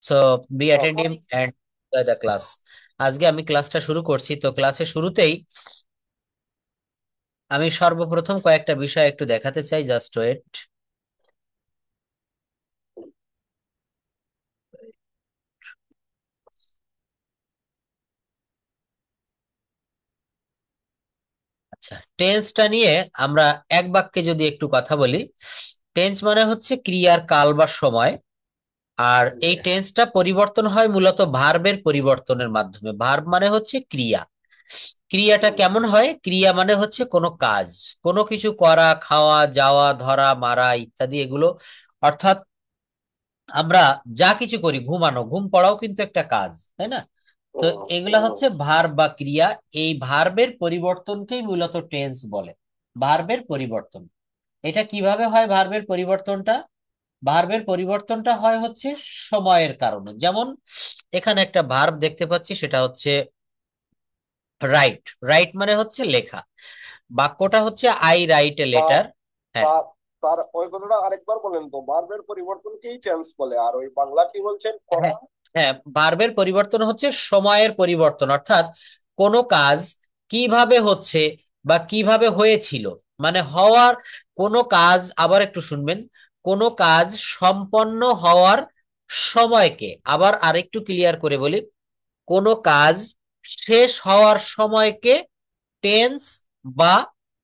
So be attentive and the class. আজকে আমি ক্লাসটা শুরু করছি, তো ক্লাসের শুরুতেই আমি সর্বপ্রথম কয়েকটা বিষয় একটু দেখাতে চাই। Just wait. আচ্ছা, টেন্সটা নিয়ে আমরা এক বাক্যে যদি একটু কথা বলি, টেন্স মানে হচ্ছে ক্রিয়ার কাল বা সময়। আর এই টেন্সটা পরিবর্তন হয় মূলত ভার্বের পরিবর্তনের মাধ্যমে। ভার্ব মানে হচ্ছে ক্রিয়া। ক্রিয়াটা কেমন হয়? ক্রিয়া মানে হচ্ছে কোনো কাজ, কোনো কিছু করা, খাওয়া, যাওয়া, ধরা, মারা ইত্যাদি এগুলো। অর্থাৎ আমরা যা কিছু করি, ঘুমানো, ঘুম পড়াও কিন্তু একটা কাজ, তাই না? তো এগুলা হচ্ছে ভার্ব বা ক্রিয়া। এই ভার্বের পরিবর্তনকেই মূলত টেন্স বলে। ভার্বের পরিবর্তন। এটা কিভাবে হয় ভার্বের পরিবর্তনটা? ভার্বের পরিবর্তনটা হয় হচ্ছে সময়ের কারণে। যেমন এখানে একটা ভার্ব দেখতে পাচ্ছি, সেটা হচ্ছে রাইট। রাইট মানে হচ্ছে লেখা। বাক্যটা হচ্ছে আই রাইট এ তা- লেটার। হ্যাঁ, তা- তার ওই কথাটা আরেকবার বলেন তো, ভার্বের পরিবর্তনকেই টেন্স বলে, আর ওই বাংলা কি বলছেন, করা? হ্যাঁ, হ্যাঁ, ভার্বের পরিবর্তন হচ্ছে সময়ের পরিবর্তন। অর্থাৎ কোনো কাজ কিভাবে হচ্ছে বা কিভাবে হয়েছিল, মানে হওয়ার কোনো কাজ। আবার একটু শুনবেন, কোনো কাজ সম্পন্ন হওয়ার সময়কে, আবার আরেকটু ক্লিয়ার করে বলি, কোনো কাজ শেষ হওয়ার সময়কে টেন্স বা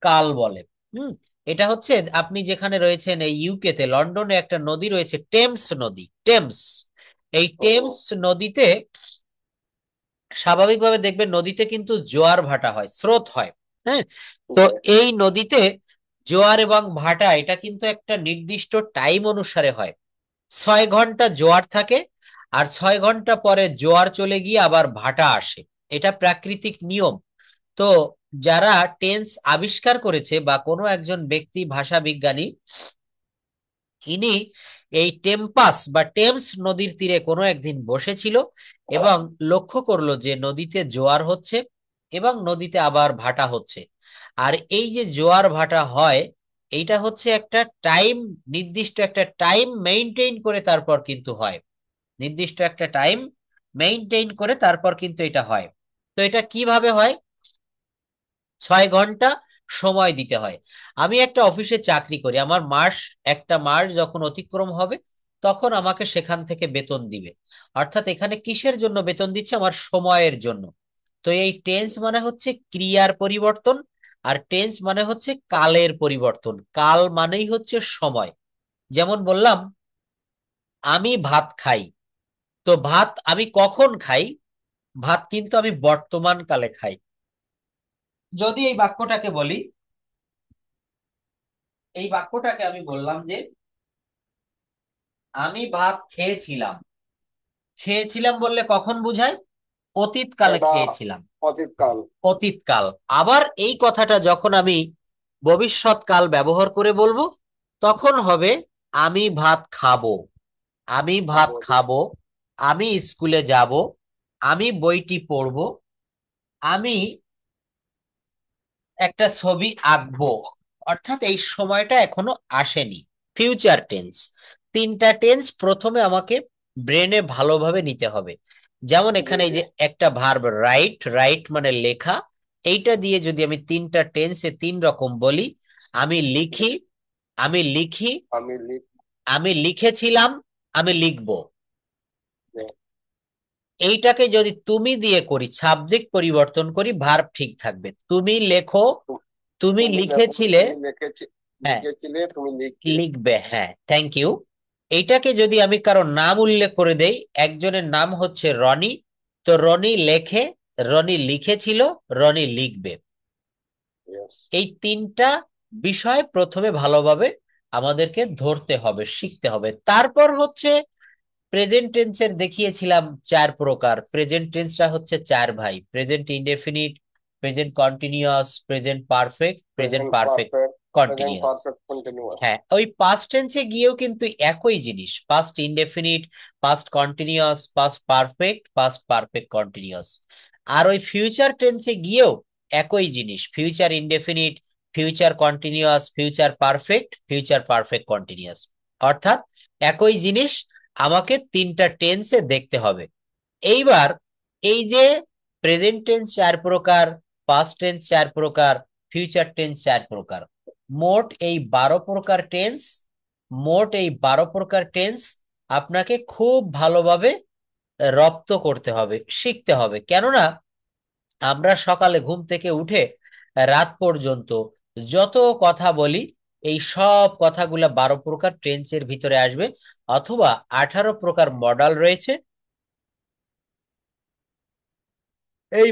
কাল বলে। হুম। এটা হচ্ছে, আপনি যেখানে রয়েছেন এই ইউকে তে, লন্ডনে একটা নদী রয়েছে, টেমস নদী, টেমস। এই টেমস নদীতে স্বাভাবিকভাবে দেখবেন নদীতে কিন্তু জোয়ার ভাটা হয়, স্রোত হয়। হ্যাঁ। তো এই নদীতে জোয়ার এবং ভাটা এটা কিন্তু একটা নির্দিষ্ট টাইম অনুসারে হয়। 6 ঘন্টা জোয়ার থাকে, আর 6 ঘন্টা পরে জোয়ার চলে গিয়ে আবার ভাটা আসে। এটা প্রাকৃতিক নিয়ম। তো যারা টেন্স আবিষ্কার করেছে বা কোনো একজন ব্যক্তি, ভাষা বিজ্ঞানী, ইনি এই টেম্পাস বা টেমস নদীর তীরে কোনো একদিন বসেছিল এবং লক্ষ্য করলো যে নদীতে জোয়ার হচ্ছে এবং নদীতে আবার ভাটা হচ্ছে। আর এই যে জোয়ার ভাটা হয়, এইটা হচ্ছে একটা টাইম, নির্দিষ্ট একটা টাইম মেইনটেইন করে তারপর কিন্তু হয়। নির্দিষ্ট একটা টাইম মেইনটেইন করে তারপর কিন্তু এটা হয়। তো এটা কিভাবে হয়? 6 ঘন্টা সময় দিতে হয়। আমি একটা অফিসে চাকরি করি, আমার মাস, একটা মাস যখন অতিক্রম হবে তখন আমাকে সেখান থেকে বেতন দিবে। অর্থাৎ এখানে কিসের জন্য বেতন দিচ্ছে? আমার সময়ের জন্য। তো এই টেন্স মানে হচ্ছে ক্রিয়ার পরিবর্তন, আর টেন্স মানে হচ্ছে কালের পরিবর্তন। কাল মানেই হচ্ছে সময়। যেমন বললাম, আমি ভাত খাই। তো ভাত আমি কখন খাই? ভাত কিন্তু আমি বর্তমান কালে খাই। যদি এই বাক্যটাকে বলি, এই বাক্যটাকে আমি বললাম যে আমি ভাত খেয়েছিলাম। খেয়েছিলাম বললে কখন বুঝায়? অতীতকালে এটা খেয়েছিলাম। অতীতকাল। অতীতকাল। আবার এই কথাটা যখন আমি ভবিষ্যৎকাল ব্যবহার করে বলবো, তখন হবে আমি ভাত খাবো। আমি ভাত খাবো। খাবো। আমি স্কুলে যাব। আমি বইটি পড়বো। আমি একটা ছবি আঁকবো। অর্থাৎ এই সময়টা এখনো আসেনি। Future tense. তিনটা টেন্স প্রথমে আমাকে ব্রেনে ভালোভাবে নিতে হবে। যেমন জি এখানে এই জি। যে একটা ভার্ব রাইট, রাইট মানে লেখা। এইটা দিয়ে যদি আমি তিনটা টেন্সে তিন রকম বলি, আমি লিখি, আমি লিখি, আমি লিখ। আমি লিখেছিলাম, আমি লিখবো। যে, এইটাকে যদি তুমি দিয়ে করি, সাবজেক্ট পরিবর্তন করি, ভার্ব ঠিক থাকবে। তুমি লেখো, তুমি তুমি লেখো, লিখেছিলে। তুমি লিখেছি, হ্যাঁ, লিখেছিলে, তুমি লিখবে। লিখবে। হ্যাঁ, থ্যাংক ইউ। এইটাকে যদি আমি কারো নাম উল্লেখ করে দেই, একজনের নাম হচ্ছে রনি, তো রনি লেখে, রনি লিখেছিল, রনি লিখবে। ইয়েস। এই তিনটা বিষয় প্রথমে ভালোভাবে আমাদেরকে ধরতে হবে, শিখতে হবে। তারপর হচ্ছে প্রেজেন্ট টেন্সের দেখিয়েছিলাম 4 প্রকার। প্রেজেন্ট টেন্সটা হচ্ছে 4 ভাই: present indefinite, present continuous, present perfect, present present perfect perfect, present continuous. Perfect continuous. হ্যাঁ, ওই পাস্ট টেন্সে গিয়েও কিন্তু একই জিনিস: past indefinite, past continuous, past perfect, past perfect continuous. আর ওই ফিউচার টেন্সে গিয়েও একই জিনিস: future indefinite, future continuous, future perfect, future perfect continuous. অর্থাৎ একই জিনিস, আমাকে তিনটা টেন্সে দেখতে হবে। এইবার এই যে প্রেজেন্ট টেন্স 4 প্রকার, পাস্ট টেন্স 4 প্রকার, ফিউচার টেন্স 4 প্রকার, মোট এই 12 প্রকার টেন্স, মোট এই 12 প্রকার টেন্স আপনাকে খুব ভালোভাবে রপ্ত করতে হবে, শিখতে হবে। কেননা আমরা সকালে ঘুম থেকে উঠে রাত পর্যন্ত যত কথা বলি, এই সব কথাগুলা 12 প্রকার টেন্সের ভিতরে আসবে, অথবা 18 প্রকার মডাল রয়েছে, এই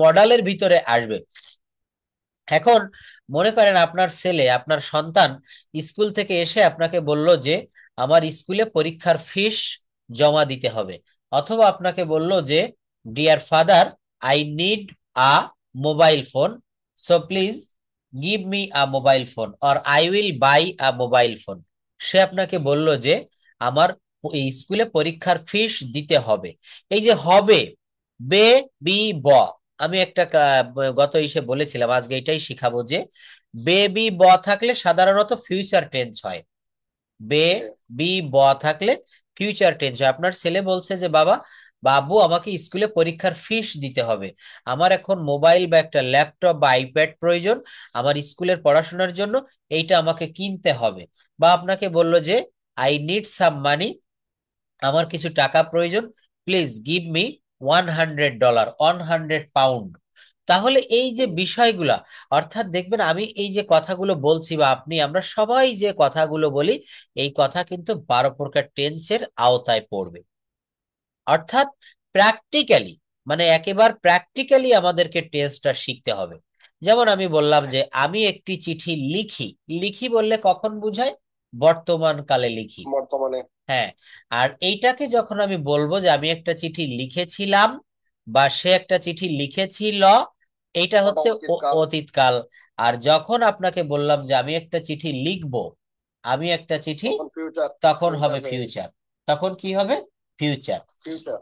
মডেলের ভিতরে আসবে। এখন মনে করেন আপনার ছেলে, আপনার সন্তান স্কুল থেকে এসে আপনাকে বলল যে আমার স্কুলে পরীক্ষার ফিস জমা দিতে হবে, অথবা আপনাকে বলল যে dear father, I need a mobile phone, so please give me a mobile phone, or I will buy a mobile phone. সে আপনাকে বলল যে আমার এই স্কুলে পরীক্ষার ফিস দিতে হবে। এই যে হবে, বে, বি, ব, আমি একটা গত ইসে বলেছিলাম, আজকে এটাই শিখাবো যে বেবি ব থাকলে সাধারণত ফিউচার টেন্স হয়। বে, বি, ব থাকলে ফিউচার টেন্স হয়। আপনার ছেলে বলছে যে বাবা, বাবু আমাকে স্কুলে পরীক্ষার ফিস দিতে হবে, আমার এখন মোবাইল বা একটা ল্যাপটপ বা আইপ্যাড প্রয়োজন আমার স্কুলের পড়াশোনার জন্য, এইটা আমাকে কিনতে হবে। বা আপনাকে বলল যে আই নিড সাম মানি, আমার কিছু টাকা প্রয়োজন, প্লিজ গিভ মি $100, £100। তাহলে এই যে বিষয়গুলা, অর্থাৎ দেখবেন আমি এই যে কথাগুলো বলছি বা আপনি, আমরা সবাই যে কথাগুলো বলি, এই কথা কিন্তু 12 প্রকার টেন্সের আওতায় পড়বে। অর্থাৎ প্র্যাকটিক্যালি, মানে একেবারে প্র্যাকটিক্যালি আমাদেরকে টেন্সটা শিখতে হবে। যেমন আমি বললাম যে আমি একটি চিঠি লিখি, লিখি বললে কখন বুঝায়? বর্তমান কালে লিখি। বর্তমানে। হ্যাঁ। আর এইটাকে যখন আমি বলবো যে আমি একটা চিঠি লিখেছিলাম বা সে একটা চিঠি লিখেছিল, এইটা ওটা হচ্ছে অতীতকাল। অতীতকাল। আর যখন আপনাকে বললাম যে আমি একটা চিঠি লিখবো, আমি একটা চিঠি, তখন ফিউচার। তখন ফিউচার হবে হয়ে ফিউচার। তখন কি হবে? ফিউচার। ফিউচার।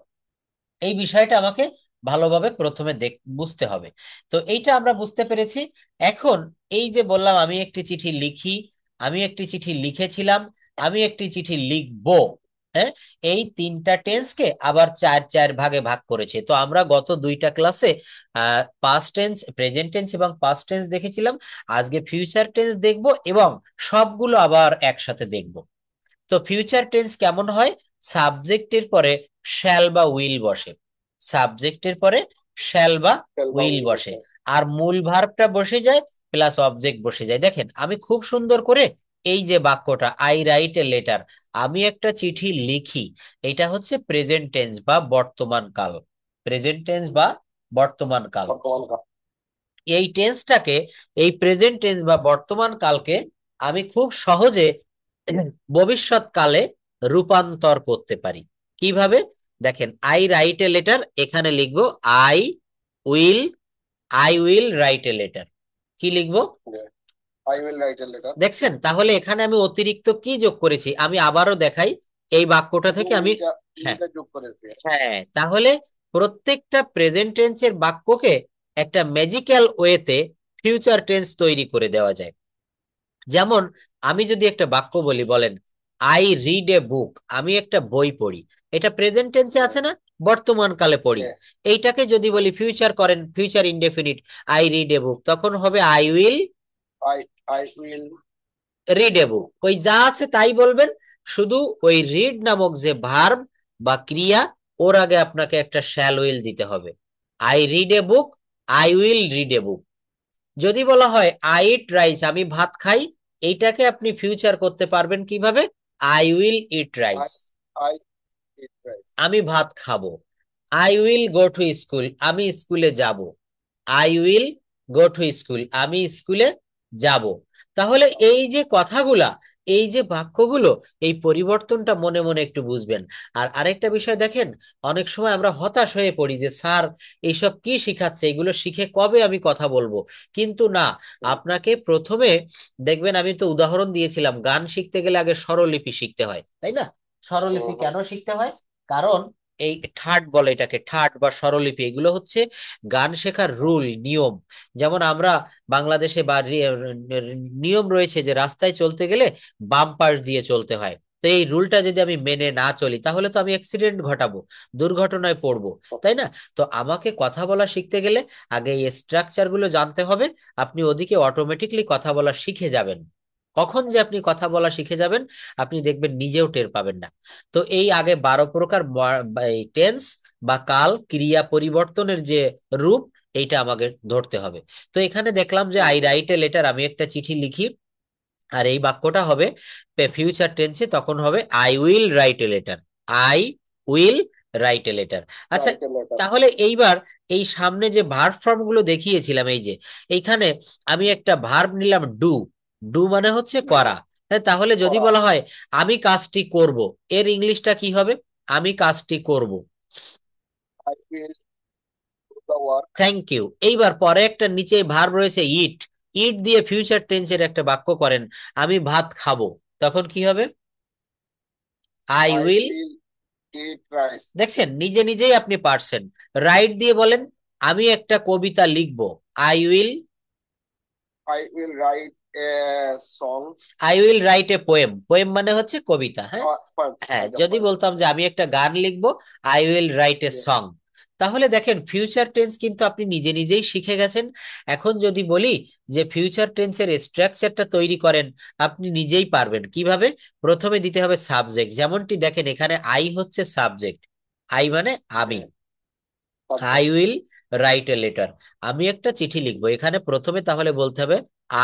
এই বিষয়টা আমাকে ভালোভাবে প্রথমে বুঝতে হবে। তো এইটা আমরা বুঝতে পেরেছি। এখন এই যে বললাম আমি একটি চিঠি লিখি, আমি একটি চিঠি লিখেছিলাম, আমি একটি চিঠি লিখবো, হ্যাঁ, এই তিনটা টেন্সকে আবার চার চার ভাগে ভাগ করেছে। তো আমরা গত দুইটা ক্লাসে পাস্ট টেন্স, প্রেজেন্ট টেন্স এবং পাস্ট টেন্স দেখেছিলাম। আজকে ফিউচার টেন্স দেখব এবং সবগুলো আবার একসাথে দেখব। তো ফিউচার টেন্স কেমন হয়? সাবজেক্টের পরে শ্যাল বা উইল বসে, সাবজেক্টের পরে শ্যাল বা ফেল বা উইল উইল বসে, বসে। আর মূল ভার্বটা বসে যায়, প্লাস অবজেক্ট বসে যায়। দেখেন আমি খুব সুন্দর করে এই যে বাক্যটা, আই রাইট এ লেটার, আমি একটা চিঠি লিখি, এটা হচ্ছে প্রেজেন্ট টেন্স বা বর্তমান কাল, প্রেজেন্ট টেন্স বা বর্তমান কাল। বর্তমান কাল। এই টেন্সটাকে, এই প্রেজেন্ট টেন্স বা বর্তমান কালকে আমি খুব সহজে ভবিষ্যৎ কালে রূপান্তর করতে পারি। কিভাবে? দেখেন, আই রাইট এ লেটার, এখানে লিখবো I will, I will write a letter. কি লিখবো? I will write a letter. দেখছেন, তাহলে এখানে আমি অতিরিক্ত কি যোগ করেছি, আমি আবারও দেখাই এই বাক্যটা থেকে আমি। উইলটা। হ্যাঁ, উইলটা যোগ করেছে। হ্যাঁ, তাহলে প্রত্যেকটা প্রেজেন্ট টেন্সের বাক্যকে একটা ম্যাজিক্যাল ওয়েতে ফিউচার টেন্স তৈরি করে দেওয়া যায়। যেমন আমি যদি একটা বাক্য বলি, বলেন আই রিড এ বুক, আমি একটা বই পড়ি, এটা প্রেজেন্ট টেন্সে আছে না? বর্তমান কালে পড়ি। এইটাকে যদি বলি ফিউচার করেন, future indefinite, I read a book, তখন হবে I will I I will. Read a book. ওই যা আছে তাই বলবেন, শুধু ওই রিড নামক যে ভার্ব বা ক্রিয়া, ওর আগে আপনাকে একটা শ্যাল উইল দিতে হবে। I read a book, I will read a book. যদি বলা হয় আই ইট রাইস, আমি ভাত খাই, এইটাকে আপনি ফিউচার করতে পারবেন কিভাবে? I will eat rice, I I eat right. আমি ভাত খাবো। I will go to school, আমি স্কুলে যাব, I will go to school, আমি স্কুলে যাব। তাহলে এই যে কথাগুলা, এই যে বাক্যগুলো, এই পরিবর্তনটা মনে মনে একটু বুঝবেন। আর আরেকটা বিষয় দেখেন, অনেক সময় আমরা হতাশ হয়ে পড়ি যে স্যার এইসব কি শিখাচ্ছে, এগুলো শিখে কবে আমি কথা বলবো। কিন্তু না, আপনাকে প্রথমে, দেখবেন আমি তো উদাহরণ দিয়েছিলাম, গান শিখতে গেলে আগে স্বরলিপি শিখতে হয়, তাই না? স্বরলিপি কেন শিখতে হয়? কারণ এই ঠাট বলে এটাকে, ঠাট বা স্বরলিপি, এগুলো হচ্ছে গান শেখার রুল, নিয়ম। যেমন আমরা বাংলাদেশে বা নিয়ম রয়েছে যে রাস্তায় চলতে গেলে বাম পাশ দিয়ে চলতে হয়, তো এই রুলটা যদি আমি মেনে না চলি তাহলে তো আমি অ্যাক্সিডেন্ট ঘটাবো, দুর্ঘটনায় পড়বো, তাই না? তো আমাকে কথা বলা শিখতে গেলে আগে এই স্ট্রাকচার গুলো জানতে হবে। আপনি ওদিকে অটোমেটিকলি কথা বলা শিখে যাবেন। কখন যে আপনি কথা বলা শিখে যাবেন আপনি দেখবেন নিজেও টের পাবেন না। তো এই আগে 12 প্রকার টেন্স বা কাল ক্রিয়া পরিবর্তনের যে রূপ, এইটা আমাকে ধরতে হবে। তো এখানে দেখলাম যে আই রাইট এ লেটার, আমি একটা চিঠি লিখি, আর এই বাক্যটা হবে ফিউচার টেন্সে, তখন হবে I will write a letter. I will write a letter. আচ্ছা, রাইট লেটার। তাহলে এইবার এই সামনে যে ভার্ব ফর্ম গুলো দেখিয়েছিলাম, এই যে এইখানে আমি একটা ভার্ব নিলাম ডু। ডু মানে হচ্ছে করা। হ্যাঁ, তাহলে যদি করা। বলা হয় আমি কাজটি করব, এর ইংলিশটা কি হবে? আমি কাজটি করব। I will do the work. Thank you. এইবার পরে একটা নিচে ভার্ব রয়েছে ইট। ইট দিয়ে ফিউচার টেন্সের একটা বাক্য করেন, আমি ভাত খাবো, তখন কি হবে? I I will. Will eat rice. দেখছেন, নিজে নিজেই আপনি পারছেন। রাইট দিয়ে বলেন আমি একটা কবিতা লিখবো, I will. I will write a song. I will write a poem. Poem মানে হচ্ছে কবিতা, হ্যাঁ। হ্যাঁ, আচ্ছা যদি ফাইন। বলতাম যে আমি একটা গান লিখবো, I will write a song. তাহলে দেখেন ফিউচার টেন্স কিন্তু আপনি নিজে নিজেই শিখে গেছেন। এখন যদি বলি যে ফিউচার টেন্সের স্ট্রাকচারটা তৈরি করেন, আপনি নিজেই পারবেন কিভাবে। প্রথমে দিতে হবে সাবজেক্ট, যেমনটি দেখেন এখানে আই হচ্ছে সাবজেক্ট। আই মানে আমি। I subject. Will write a letter, আমি একটা চিঠি লিখবো। এখানে প্রথমে তাহলে বলতে হবে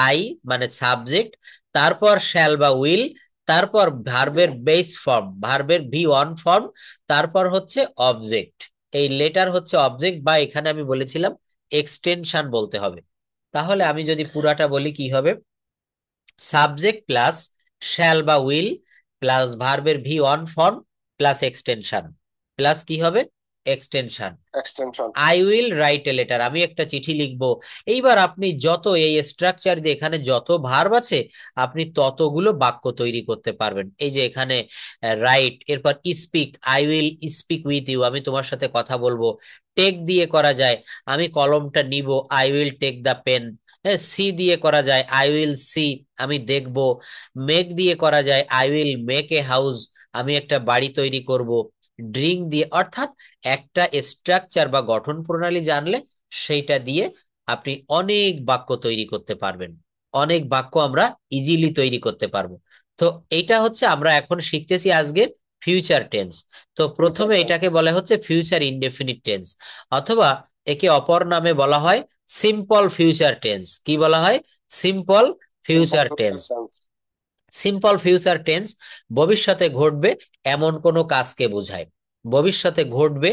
আই মানে সাবজেক্ট, তারপর শ্যাল বা উইল, তারপর ভার্বের বেস ফর্ম, ভার্বের ভি ওয়ান ফর্ম, তারপর হচ্ছে অবজেক্ট। এই লেটার হচ্ছে অবজেক্ট, বা এখানে আমি বলেছিলাম এক্সটেনশন বলতে হবে। তাহলে আমি যদি পুরাটা বলি কি হবে? সাবজেক্ট প্লাস শ্যাল বা উইল প্লাস ভার্বের V one form plus extension, plus কি হবে? Extension. Extension. I will write a letter, আমি একটা চিঠি লিখবো। এইবার আপনি যত এই স্ট্রাকচার দিয়ে এখানে যত ভার্ব আছে আপনি ততগুলো বাক্য তৈরি করতে পারবেন। এই যে এখানে রাইট, এরপর speak, I will speak with you, আমি তোমার সাথে কথা বলবো। টেক দিয়ে করা যায়, আমি কলমটা নিব, I will take the pen. হ্যাঁ, সি দিয়ে করা যায়, আই উইল সি, আমি দেখব। মেক দিয়ে করা যায়, I will make a house, আমি একটা বাড়ি তৈরি করব। ড্রিঙ্ক দিয়ে, অর্থাৎ একটা স্ট্রাকচার বা গঠন প্রণালী জানলে সেইটা দিয়ে আপনি অনেক বাক্য তৈরি করতে পারবেন। অনেক বাক্য আমরা ইজিলি তৈরি করতে পারবো। তো এইটা হচ্ছে আমরা এখন শিখতেছি আজকে ফিউচার টেন্স। তো ফিউচার প্রথমে টেন্স। এটাকে বলা হচ্ছে ফিউচার ইনডেফিনিট টেন্স, অথবা একে অপর নামে বলা হয় সিম্পল ফিউচার টেন্স। কি বলা হয়? Simple simple future future tense. Tense. Simple future tense ভবিষ্যতে ঘটবে এমন কোনো কাজকে বোঝায়। ভবিষ্যতে ঘটবে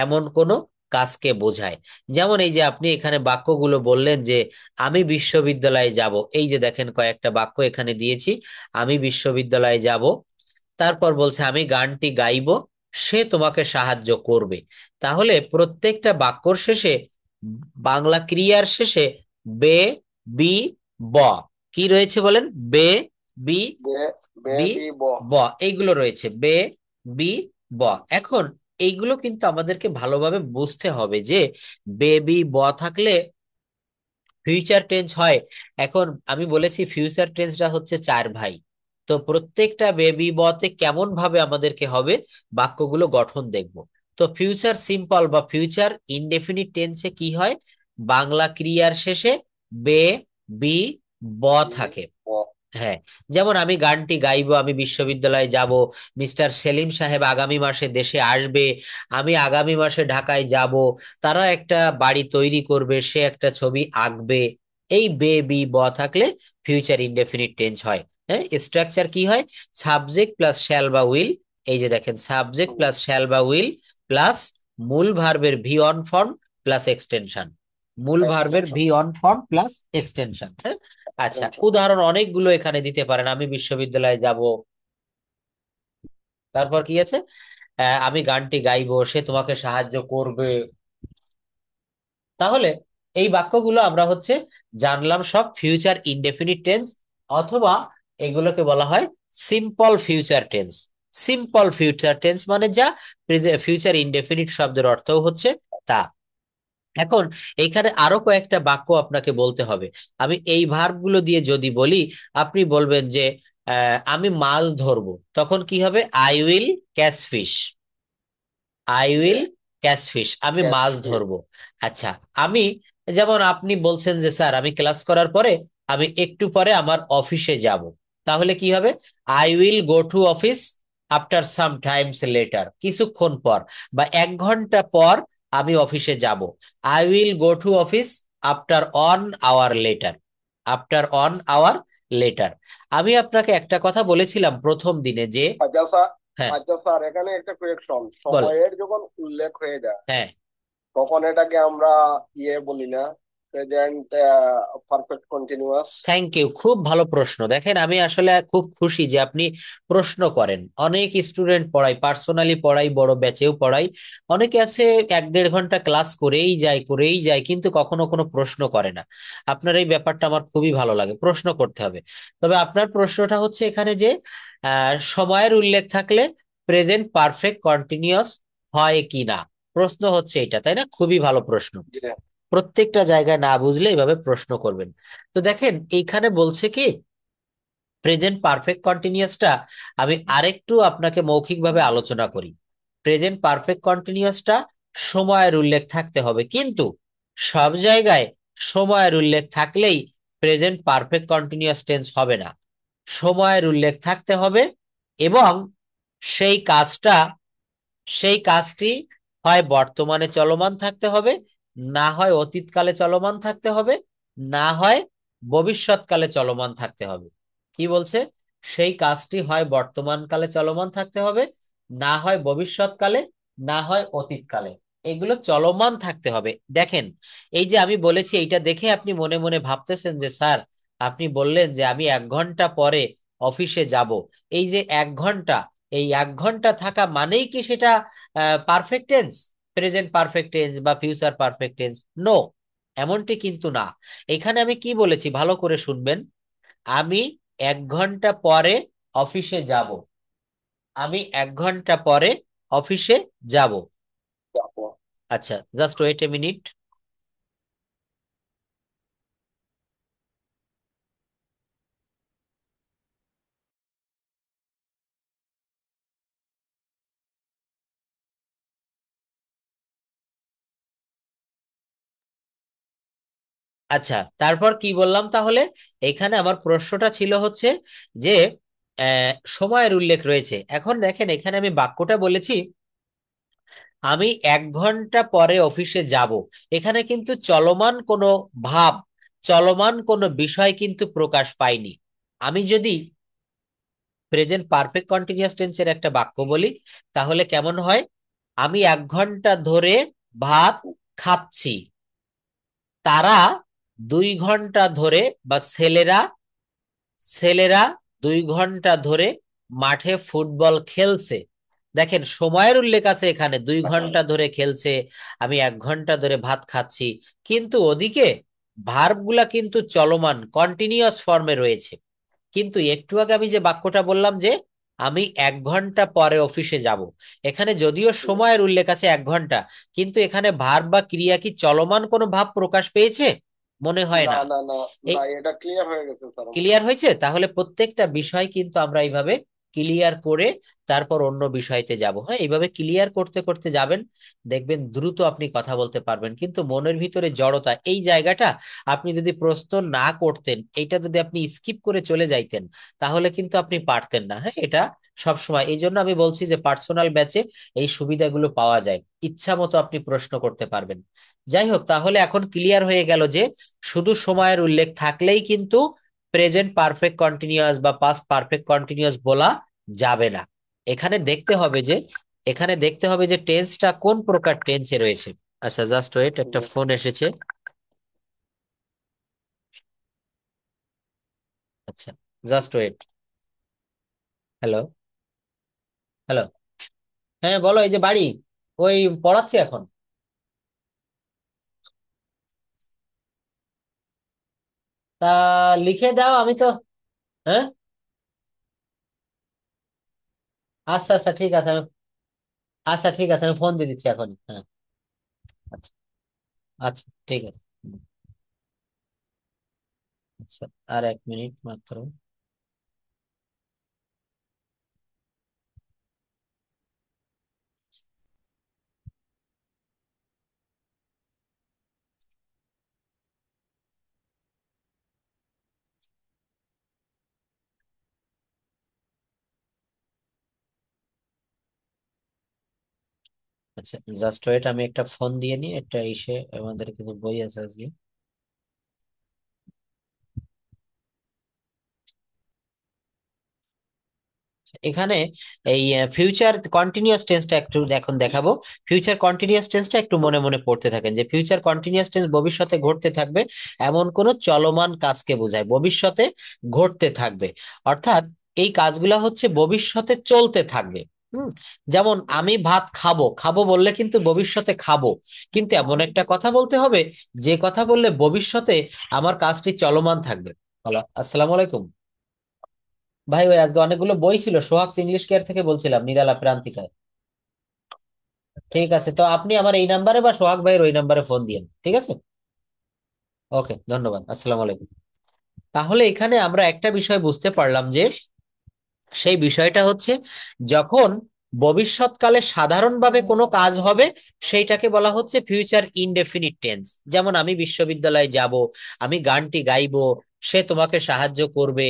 এমন কোনো কাজকে বোঝায়। যেমন এই যে আপনি এখানে বাক্যগুলো বললেন যে আমি বিশ্ববিদ্যালয়ে যাব, এই যে দেখেন কয়েকটা বাক্য এখানে দিয়েছি। আমি বিশ্ববিদ্যালয়ে যাব, তারপর বলছে আমি গানটি গাইবো, সে তোমাকে সাহায্য করবে। তাহলে প্রত্যেকটা বাক্যর শেষে, বাংলা ক্রিয়ার শেষে বে, বি, ব কি রয়েছে বলেন? বে, বি, বে বি, বেবি ব। ব, এইগুলো রয়েছে। বে, বি, ব। এখন এইগুলো কিন্তু আমাদেরকে ভালোভাবে বুঝতে হবে যে বেবি ব থাকলে ফিউচার টেন্স হয়। এখন আমি বলেছি ফিউচার টেন্সটা হচ্ছে চার ভাই। তো প্রত্যেকটা বেবি বতে কেমন ভাবে আমাদেরকে হবে বাক্যগুলো গঠন দেখব। তো ফিউচার সিম্পল বা ফিউচার ইনডেফিনিট টেন্সে কি হয়? বাংলা ক্রিয়ার শেষে বে, বি, ব বি থাকে। ব। হ্যাঁ, যেমন আমি গানটি গাইবো, আমি বিশ্ববিদ্যালয়ে যাব, মিস্টার সেলিম সাহেব আগামী মাসে দেশে আসবে, আমি আগামী মাসে ঢাকায় যাব, তারা একটা বাড়ি তৈরি করবে, সে একটা ছবি আঁকবে। এই বে, বি, ব থাকলে ফিউচার ইনডেফিনিট টেন্স হয়। হ্যাঁ, স্ট্রাকচার কি হয়? সাবজেক্ট প্লাস শ্যাল বা উইল। এই যে দেখেন সাবজেক্ট প্লাস শ্যাল বা উইল প্লাস মূল ভার্বের V on form plus extension. মূল ভার্বের extension. V on form plus extension. আচ্ছা, এক্সটেনশন। উদাহরণ অনেকগুলো এখানে দিতে পারেন। আমি বিশ্ববিদ্যালয়ে যাব, তারপর কি আছে? আমি গানটি গাইবো, সে তোমাকে সাহায্য করবে। তাহলে এই বাক্যগুলো আমরা হচ্ছে জানলাম সব ফিউচার ইনডেফিনিট টেন্স, অথবা এগুলোকে বলা হয় simple future tense. Simple future tense মানে যা, ফিউচার ইনডেফিনিট শব্দের অর্থও হচ্ছে তা। এখন এইখানে আরো কয়েকটা বাক্য আপনাকে বলতে হবে। আমি এই ভার্ব গুলো দিয়ে যদি বলি, আপনি বলবেন যে আমি মাছ ধরবো, তখন কি হবে? I will catch fish. I will catch fish, আমি ক্যাচ মাছ ফিশ। ধরবো। আচ্ছা, আমি, যেমন আপনি বলছেন যে স্যার আমি ক্লাস করার পরে আমি একটু পরে আমার অফিসে যাব, তাহলে কি হবে? I will go to office after some times later, কিছুক্ষণ পর বা 1 ঘন্টা পর আমি অফিসে যাব। I will go to office after one hour later. After one hour later. আমি আপনাকে একটা কথা বলেছিলাম প্রথম দিনে যে, আচ্ছা স্যার, হ্যাঁ আচ্ছা স্যার, এখানে একটা কোয়েকশন, বলেন। সময়ের যখন উল্লেখ হয়ে যায় হ্যাঁ, তখন এটাকে আমরা বলি না, present perfect continuous? Thank you, খুব ভালো প্রশ্ন। দেখেন, আমি আসলে খুব খুশি যে আপনি প্রশ্ন করেন। অনেক স্টুডেন্ট পড়াই, পার্সোনালি পড়াই, বড় ব্যাচেও পড়াই। অনেকে আছে 1-1.5 ঘন্টা ক্লাস করেই যায় কিন্তু কখনো কোনো প্রশ্ন করে না। আপনার এই ব্যাপারটা আমার খুবই ভালো লাগে, প্রশ্ন করতে হবে। তবে আপনার প্রশ্নটা হচ্ছে এখানে যে সময়ের উল্লেখ থাকলে প্রেজেন্ট পারফেক্ট কন্টিনিউয়াস হয় কি না, প্রশ্ন হচ্ছে এটা, তাই না? খুবই ভালো প্রশ্ন। প্রত্যেকটা জায়গায় না বুঝলে এইভাবে প্রশ্ন করবেন। তো দেখেন এইখানে বলছে কি, প্রেজেন্ট পারফেক্ট কন্টিনিউয়াসটা আমি আরেকটু আপনাকে মৌখিকভাবে আলোচনা করি। প্রেজেন্ট পারফেক্ট কন্টিনিউয়াসটা সময়ের উল্লেখ থাকতে হবে, কিন্তু সব জায়গায় সময়ের উল্লেখ থাকলেই প্রেজেন্ট পারফেক্ট কন্টিনিউয়াস টেন্স হবে না। সময়ের উল্লেখ থাকতে হবে এবং সেই কাজটা, সেই কাজটি হয় বর্তমানে চলমান থাকতে হবে, না হয় অতীতকালে চলমান থাকতে হবে, না হয় ভবিষ্যৎকালে চলমান থাকতে হবে। কি বলছে? সেই কাজটি হয় বর্তমান কালে চলমান থাকতে হবে, না হয় ভবিষ্যৎকালে, না হয় অতীতকালে। এগুলো চলমান থাকতে হবে। দেখেন, এই যে আমি বলেছি, এইটা দেখে আপনি মনে মনে ভাবতেছেন যে স্যার আপনি বললেন যে আমি 1 ঘন্টা পরে অফিসে যাব। এই যে 1 ঘন্টা, এই 1 ঘন্টা থাকা মানেই কি সেটা perfect tense, present perfect tense বা ফিউচার পারফেক্ট টেন্স? নো, এমনটি কিন্তু না। এখানে আমি কি বলেছি ভালো করে শুনবেন। আমি 1 ঘন্টা পরে অফিসে যাব। আমি 1 ঘন্টা পরে অফিসে যাব। আচ্ছা, জাস্ট ওয়েট এ মিনিট। আচ্ছা, তারপর কি বললাম তাহলে? এখানে আমার প্রশ্নটা ছিল হচ্ছে যে সময়ের উল্লেখ রয়েছে। এখন দেখেন, এখানে আমি বাক্যটা বলেছি আমি 1 ঘন্টা পরে অফিসে যাব। এখানে কিন্তু চলমান কোনো ভাব, চলমান কোনো বিষয় কিন্তু প্রকাশ পায়নি। আমি যদি প্রেজেন্ট পারফেক্ট কন্টিনিউয়াস টেন্সের একটা বাক্য বলি, তাহলে কেমন হয়? আমি 1 ঘন্টা ধরে ভাত খাচ্ছি। তারা 2 ঘন্টা ধরে, বা ছেলেরা, ছেলেরা 2 ঘন্টা ধরে মাঠে ফুটবল খেলছে। দেখেন, সময়ের উল্লেখ আছে এখানে, 2 ঘন্টা ধরে খেলছে, আমি 1 ঘন্টা ধরে ভাত খাচ্ছি, কিন্তু ওদিকে ভার্ব গুলা কিন্তু চলমান কন্টিনিউয়াস ফর্মে রয়েছে। কিন্তু একটু আগে আমি যে বাক্যটা বললাম যে আমি 1 ঘন্টা পরে অফিসে যাব, এখানে যদিও সময়ের উল্লেখ আছে 1 ঘন্টা, কিন্তু এখানে ভার্ব বা ক্রিয়া কি চলমান কোনো ভাব প্রকাশ পেয়েছে? মনে হয় না না। না না না, এটা ক্লিয়ার হয়ে গেছে স্যার আমার। ক্লিয়ার হয়েছে? তাহলে প্রত্যেকটা বিষয় কিন্তু আমরা এইভাবে ক্লিয়ার করে তারপর অন্য বিষয়তে যাব। হ্যাঁ, এইভাবে ক্লিয়ার করতে করতে যাবেন, দেখবেন দ্রুত আপনি কথা বলতে পারবেন। কিন্তু মনের ভিতরে জড়তা, এই জায়গাটা আপনি যদি প্রশ্ন না করতেন, এইটা যদি আপনি স্কিপ করে চলে যাইতেন, তাহলে কিন্তু আপনি পারতেন না। হ্যাঁ, এটা সব সময়, এই জন্য আমি বলছি যে পার্সোনাল ব্যাচে এই সুবিধাগুলো পাওয়া যায়, ইচ্ছা মতো আপনি প্রশ্ন করতে পারবেন। যাই হোক, তাহলে এখন ক্লিয়ার হয়ে গেল যে শুধু সময়ের উল্লেখ থাকলেই কিন্তু প্রেজেন্ট পারফেক্ট কন্টিনিউয়াস বা পাস্ট পারফেক্ট কন্টিনিউয়াস বলা যাবে না। এখানে দেখতে হবে যে, এখানে দেখতে হবে যে টেন্সটা কোন প্রকার টেন্সে রয়েছে। আচ্ছা, জাস্ট ওয়েট, একটা ফোন এসেছে। আচ্ছা, জাস্ট ওয়েট। Hello, hello. হ্যাঁ বলো, এই যে বাড়ি, ওই পড়াচ্ছি এখন। তা লিখে দাও, আমি তো। হ্যাঁ, আচ্ছা আচ্ছা ঠিক আছে, আমি, আচ্ছা ঠিক আছে, আমি ফোন দিয়ে দিচ্ছি এখন। হ্যাঁ, আচ্ছা, আচ্ছা ঠিক আছে। আচ্ছা, আর 1 মিনিট মাত্র। জাস্ট ওয়েট, আমি একটা ফোন দিয়ে নিই, একটা এসে আমাদের কিছু বই আছে আজকে। এখানে এই ফিউচার কন্টিনিউয়াস টেন্সটা একটু এখন দেখাবো। ফিউচার কন্টিনিউয়াস টেন্সটা একটু মনে মনে পড়তে থাকেন, যে ফিউচার কন্টিনিউয়াস টেন্স ভবিষ্যতে ঘটতে থাকবে এমন কোন চলমান কাজকে বোঝায়, ভবিষ্যতে ঘটতে থাকবে। অর্থাৎ এই কাজগুলা হচ্ছে ভবিষ্যতে চলতে থাকবে। হুম। যেমন আমি ভাত খাবো, খাবো বললে কিন্তু ভবিষ্যতে খাবো, কিন্তু এমন একটা কথা বলতে হবে যে কথা বললে ভবিষ্যতে আমার কাজটি চলমান থাকবে। হলো। আসসালামু আলাইকুম। ভাই ওই আজকে অনেকগুলো বই ছিল, সোহাগস ইংলিশ কেয়ার থেকে বলছিলাম, নিরালা প্রান্তিকায়। ঠিক আছে, তো আপনি আমার এই নাম্বারে বা সোহাগ ভাইয়ের ওই নাম্বারে ফোন দিয়েন, ঠিক আছে? ওকে, ধন্যবাদ, আসসালামু আলাইকুম। তাহলে এখানে আমরা একটা বিষয় বুঝতে পারলাম, যে সেই বিষয়টা হচ্ছে যখন ভবিষ্যৎকালে সাধারণভাবে কোনো কাজ হবে সেইটাকে বলা হচ্ছে ফিউচার ইনডেফিনিট টেন্স। যেমন আমি বিশ্ববিদ্যালয়ে যাব, আমি গানটি গাইবো, সে তোমাকে সাহায্য করবে,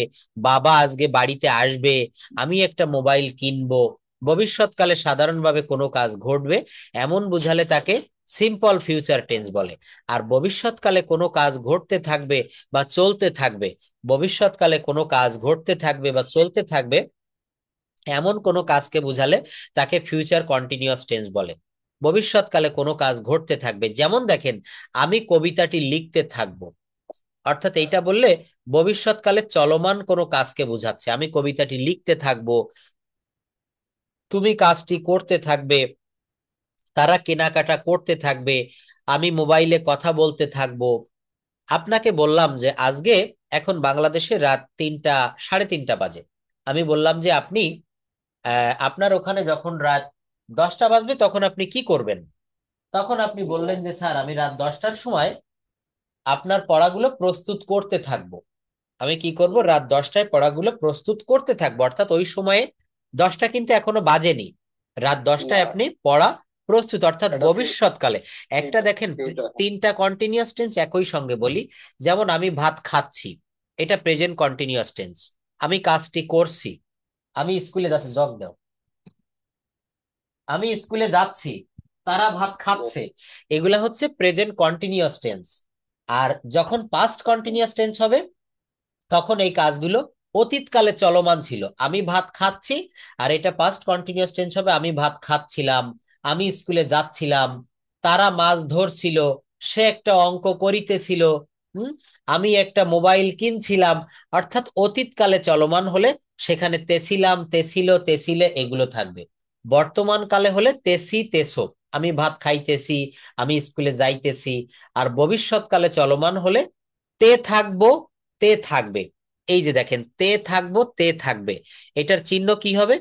বাবা আজকে বাড়িতে আসবে, আমি একটা মোবাইল কিনবো। ভবিষ্যৎকালে সাধারণভাবে কোনো কাজ ঘটবে এমন বুঝালে তাকে সিম্পল ফিউচার টেন্স বলে। আর ভবিষ্যৎকালে কোনো কাজ ঘটতে থাকবে বা চলতে থাকবে, ভবিষ্যৎকালে কোনো কাজ ঘটতে থাকবে বা চলতে থাকবে এমন কোনো কাজকে বোঝালে তাকে ফিউচার কন্টিনিউয়াস টেন্স বলে। ভবিষ্যৎকালে কোনো কাজ ঘটতে থাকবে, যেমন দেখেন আমি কবিতাটি লিখতে থাকবো, অর্থাৎ এইটা বললে ভবিষ্যৎকালে চলমান কোনো কাজকে বোঝাচ্ছে। আমি কবিতাটি লিখতে থাকবো, তুমি কাজটি করতে থাকবে, তারা কেনাকাটা করতে থাকবে, আমি মোবাইলে কথা বলতে থাকবো। আপনাকে বললাম যে আজকে এখন বাংলাদেশে রাত 3টা, সাড়ে 3টা বাজে। আমি বললাম যে আপনি আপনার ওখানে যখন রাত 10টা বাজবে তখন আপনি কি করবেন? তখন আপনি বললেন যে স্যার আমি রাত 10টার সময় আপনার পড়াগুলো প্রস্তুত করতে থাকবো। আমি কি করব? রাত 10টায় পড়াগুলো প্রস্তুত করতে থাকবো, অর্থাৎ ওই সময়ে 10টা কিন্তু এখনো বাজেনি, রাত না, 10টায় আপনি পড়া প্রস্তুত, অর্থাৎ এটা ভবিষ্যৎকালে। একটা এটা দেখেন, এটা তিনটা কন্টিনিউয়াস টেন্স একই সঙ্গে বলি। যেমন আমি ভাত খাচ্ছি, এটা প্রেজেন্ট কন্টিনিউয়াস টেন্স। আমি কাজটি করছি, আমি স্কুলে যাচ্ছি, জগ দাও, আমি স্কুলে যাচ্ছি, তারা ভাত খাচ্ছে, এগুলা হচ্ছে প্রেজেন্ট কন্টিনিউয়াস টেন্স। আর যখন পাস্ট কন্টিনিউয়াস টেন্স হবে তখন এই কাজগুলো অতীতকালে চলমান ছিল। আমি ভাত খাচ্ছি, আর এটা পাস্ট কন্টিনিউয়াস টেন্স হবে আমি ভাত খাচ্ছিলাম, আমি স্কুলে যাচ্ছিলাম, তারা মাছ ধরছিল, সে একটা অঙ্ক করিতেছিল, হুম, আমি একটা মোবাইল কিনছিলাম। অর্থাৎ অতীতকালে চলমান হলে সেখানে তেছিলাম, তেছিল, তেছিলে এগুলো থাকবে। বর্তমান কালে হলে তেসি, তেসো, আমি ভাত খাইতেছি, আমি স্কুলে যাইতেছি। আর ভবিষ্যৎকালে চলমান হলে তে থাকবো, তে থাকবে। এই যে দেখেন, তে থাকবো, তে থাকবে, এটার চিহ্ন কি হবে?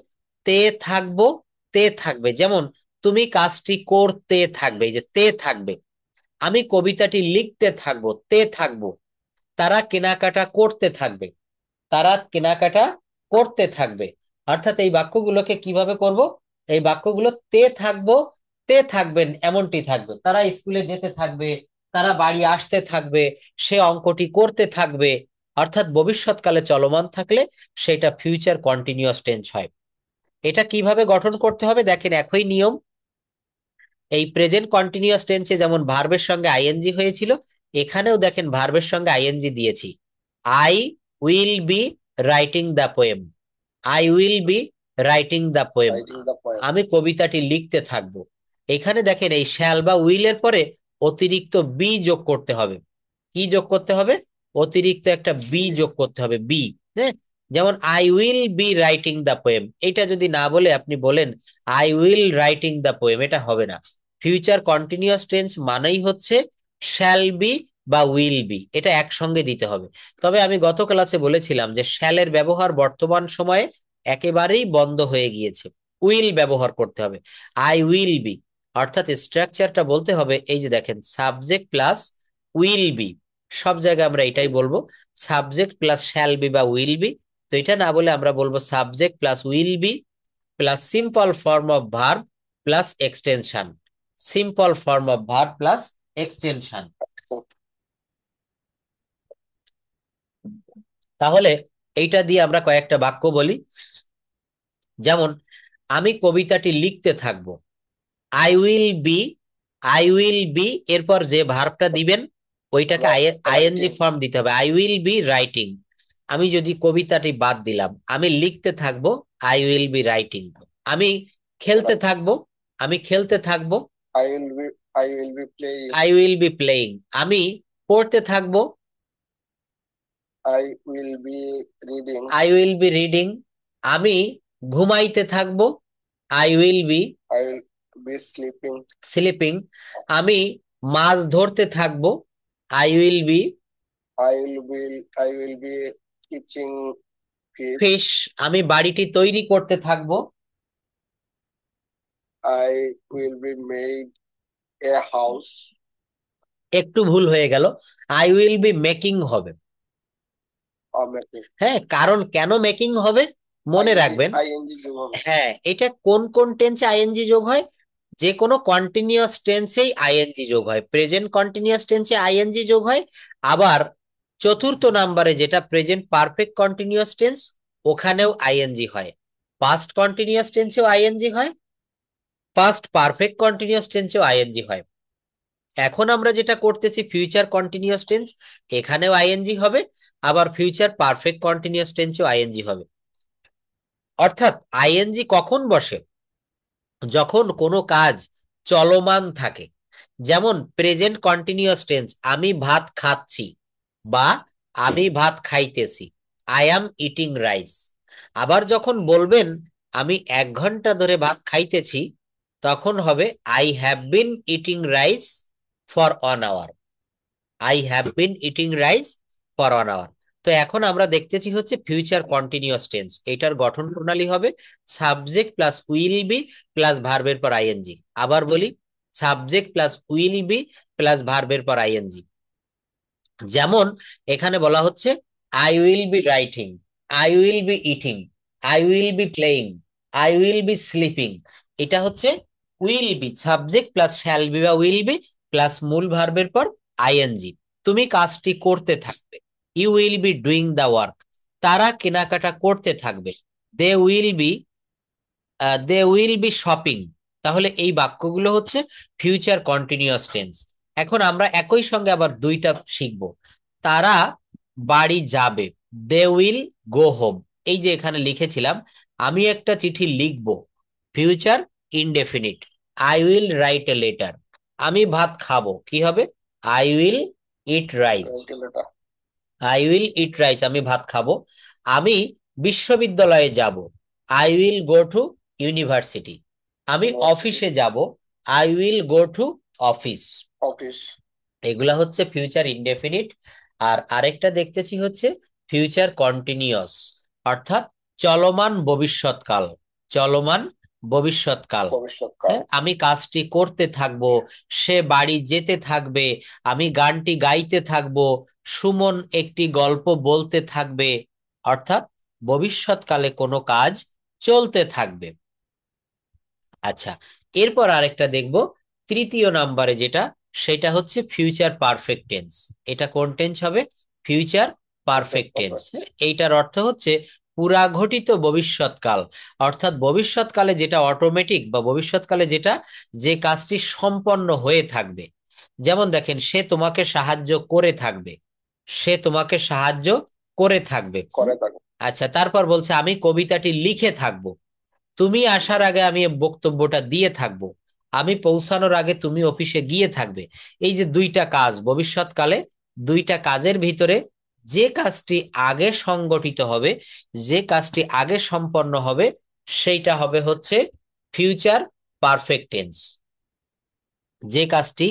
তে থাকবো, তে থাকবে। যেমন তুমি কাজটি করতে থাকবে, এই যে তে থাকবে। আমি কবিতাটি লিখতে থাকবো, তে থাকবো। তারা কেনাকাটা করতে থাকবে, তারা কেনাকাটা করতে থাকবে। অর্থাৎ এই বাক্যগুলোকে কিভাবে করব? এই বাক্যগুলো তে থাকবো, তে থাকবেন এমনটি থাকবে। তারা স্কুলে যেতে থাকবে, তারা বাড়ি আসতে থাকবে, সে অঙ্কটি করতে থাকবে। অর্থাৎ ভবিষ্যৎকালে চলমান থাকলে সেটা ফিউচার কন্টিনিউয়াস টেন্স হয়। এটা কিভাবে গঠন করতে হবে দেখেন, একই নিয়ম। এই প্রেজেন্ট কন্টিনিউয়াস টেন্সে যেমন ভার্বের সঙ্গে আইএনজি হয়েছিল, এখানেও দেখেন ভার্বের সঙ্গে আইএনজি দিয়েছি। I will be writing the poem, I will be writing the poem, writing the point. আমি কবিতাটি লিখতে থাকবো। এখানে দেখেন এই শ্যাল বা উইল এর পরে অতিরিক্ত বি যোগ করতে হবে। কি যোগ করতে হবে? অতিরিক্ত একটা বি যোগ করতে হবে, বি। হ্যাঁ, যেমন I will be writing the poem, এটা যদি না বলে আপনি বলেন I will writing the poem, এটা হবে না। ফিউচার কন্টিনিউয়াস টেন্স মানেই হচ্ছে শ্যাল বি বা উইল বি, এটা একসঙ্গে দিতে হবে। তবে আমি গত ক্লাসে বলেছিলাম যে শ্যালের ব্যবহার বর্তমান সময়ে একেবারেই বন্ধ হয়ে গিয়েছে, উইল ব্যবহার করতে হবে। আই উইল বি, অর্থাৎ স্ট্রাকচারটা বলতে হবে এই যে দেখেন, সাবজেক্ট প্লাস উইল বি। সব জায়গায় আমরা এটাই বলবো, সাবজেক্ট প্লাস শ্যাল বি বা উইল বি। তো এটা না বলে আমরা বলবো subject plus will be plus simple form of verb plus extension, simple form of verb plus extension. তাহলে এইটা দিয়ে আমরা কয়েকটা বাক্য বলি। যেমন আমি কবিতাটি লিখতে থাকবো, বি, আই উইল বি, এরপর যে ভার্বটা দিবেন ওইটাকে আইএনজি রাইটিং। ফর্ম দিতে হবে। I will be writing. আমি যদি কবিতাটি বাদ দিলাম, আমি লিখতে থাকবো, আই উইল বি রাইটিং। আমি খেলতে রাইট। থাকবো, আমি খেলতে থাকবো, I will B I will be playing. I will be playing. আমি পড়তে থাকবো, I will be reading. I will be reading. আমি ঘুমাইতে থাকবো, I will B I will be sleeping. Sleeping. আমি মাছ ধরতে থাকবো, I will B I will be teaching fish. Fish. আমি বাড়িটি তৈরি করতে থাকবো, I will be made a house. একটু ভুল হয়ে গেল, আই উইল বি মেকিং হবে। মেকিং। হ্যাঁ, কারণ কেন মেকিং হবে মনে রাখবেন। আইএনজি যোগ হবে। হ্যাঁ, এটা কোন কোন টেন্সে আইএনজি যোগ হয়? যে কোনো কন্টিনিউয়াস টেন্সেই আইএনজি যোগ হয়। প্রেজেন্ট কন্টিনিউয়াস টেন্সে আইএনজি যোগ হয়। আবার চতুর্থ নাম্বারে যেটা প্রেজেন্ট পারফেক্ট কন্টিনিউয়াস টেন্স, ওখানেও আইএনজি হয়। পাস্ট কন্টিনিউয়াস টেন্সেও আইএনজি হয়, পাস্ট পারফেক্ট কন্টিনিউয়াস টেন্সেও আইএনজি হয়। এখন আমরা যেটা করতেছি ফিউচার কন্টিনিউয়াস টেন্স, এখানেও আইএনজি হবে, আবার ফিউচার পারফেক্ট কন্টিনিউয়াস টেন্সেও আইএনজি হবে। অর্থাৎ আইএনজি কখন বসে? যখন কোনো কাজ চলমান থাকে। যেমন প্রেজেন্ট কন্টিনিউয়াস টেন্স, আমি ভাত খাচ্ছি বা আমি ভাত খাইতেছি, আই অ্যাম ইটিং রাইস। আবার যখন বলবেন আমি 1 ঘন্টা ধরে ভাত খাইতেছি, তখন হবে I have been eating rice for 1 hour. I have been eating rice for 1 hour. তো এখন আমরা দেখতেছি হচ্ছে ফিউচার কন্টিনিউয়াস টেন্স, এটার গঠন প্রণালী হবে subject plus will be plus ভার্বের পর আইএনজি। আবার বলি, subject plus will be plus ভার্বের পর আইএনজি। যেমন এখানে বলা হচ্ছে I will be writing, I will be eating, I will be playing, I will be sleeping. এটা হচ্ছে will be, subject plus shall be বা উইল বি প্লাস মূল ভার্বের পর আইএনজি। তুমি কাজটি করতে থাকবে, you will be doing the work. তারা কেনাকাটা করতে থাকবে, they will be they will be shopping. তাহলে এই বাক্যগুলো হচ্ছে ফিউচার কন্টিনিউয়াস টেন্স। এখন আমরা একই সঙ্গে আবার দুইটা শিখবো। তারা বাড়ি যাবে, দে উইল গো হোম। এই যে এখানে লিখেছিলাম আমি একটা চিঠি লিখবো, future indefinite, I will write a letter. আমি ভাত খাবো, কি হবে? I will eat rice. Letter. I will eat rice, আমি ভাত খাবো। আমি বিশ্ববিদ্যালয়ে যাব, I will go two university. আমি ইউনিভার্সিটি। অফিসে যাব, I will go to office. Office. এগুলা হচ্ছে ফিউচার ইনডেফিনিট। আর আরেকটা দেখতেছি হচ্ছে ফিউচার কন্টিনিউয়াস, অর্থাৎ চলমান ভবিষ্যৎকাল। চলমান ভবিষ্যৎকাল। ভবিষ্যৎকাল। হ্যাঁ, আমি কাজটি করতে থাকবো, সে বাড়ি যেতে থাকবে, আমি গানটি গাইতে থাকবো, সুমন একটি গল্প বলতে থাকবে। অর্থাৎ ভবিষ্যৎকালে কোনো কাজ চলতে থাকবে। আচ্ছা, এরপর আরেকটা দেখব, তৃতীয় নাম্বারে যেটা, সেটা হচ্ছে ফিউচার পারফেক্ট টেন্স। এটা কোন টেন্স হবে? Future perfect tense. এইটার অর্থ হচ্ছে পুরা ঘটিত ভবিষ্যৎকাল। অর্থাৎ ভবিষ্যৎকালে যেটা অটোমেটিক বা ভবিষ্যৎকালে যেটা, যে কাজটি সম্পন্ন হয়ে থাকবে। যেমন দেখেন, সে তোমাকে সাহায্য করে থাকবে, সে তোমাকে সাহায্য করে থাকবে। করে থাকে। আচ্ছা, তারপর বলছে আমি কবিতাটি লিখে থাকবো, তুমি আসার আগে আমি বক্তব্যটা দিয়ে থাকবো, আমি পৌঁছানোর আগে তুমি অফিসে গিয়ে থাকবে। এই যে দুইটা কাজ ভবিষ্যৎকালে, দুইটা কাজের ভিতরে যে কাজটি আগে সংগঠিত হবে, যে কাজটি আগে সম্পন্ন হবে, সেইটা হবে হচ্ছে ফিউচার পারফেক্ট টেন্স। যে কাজটি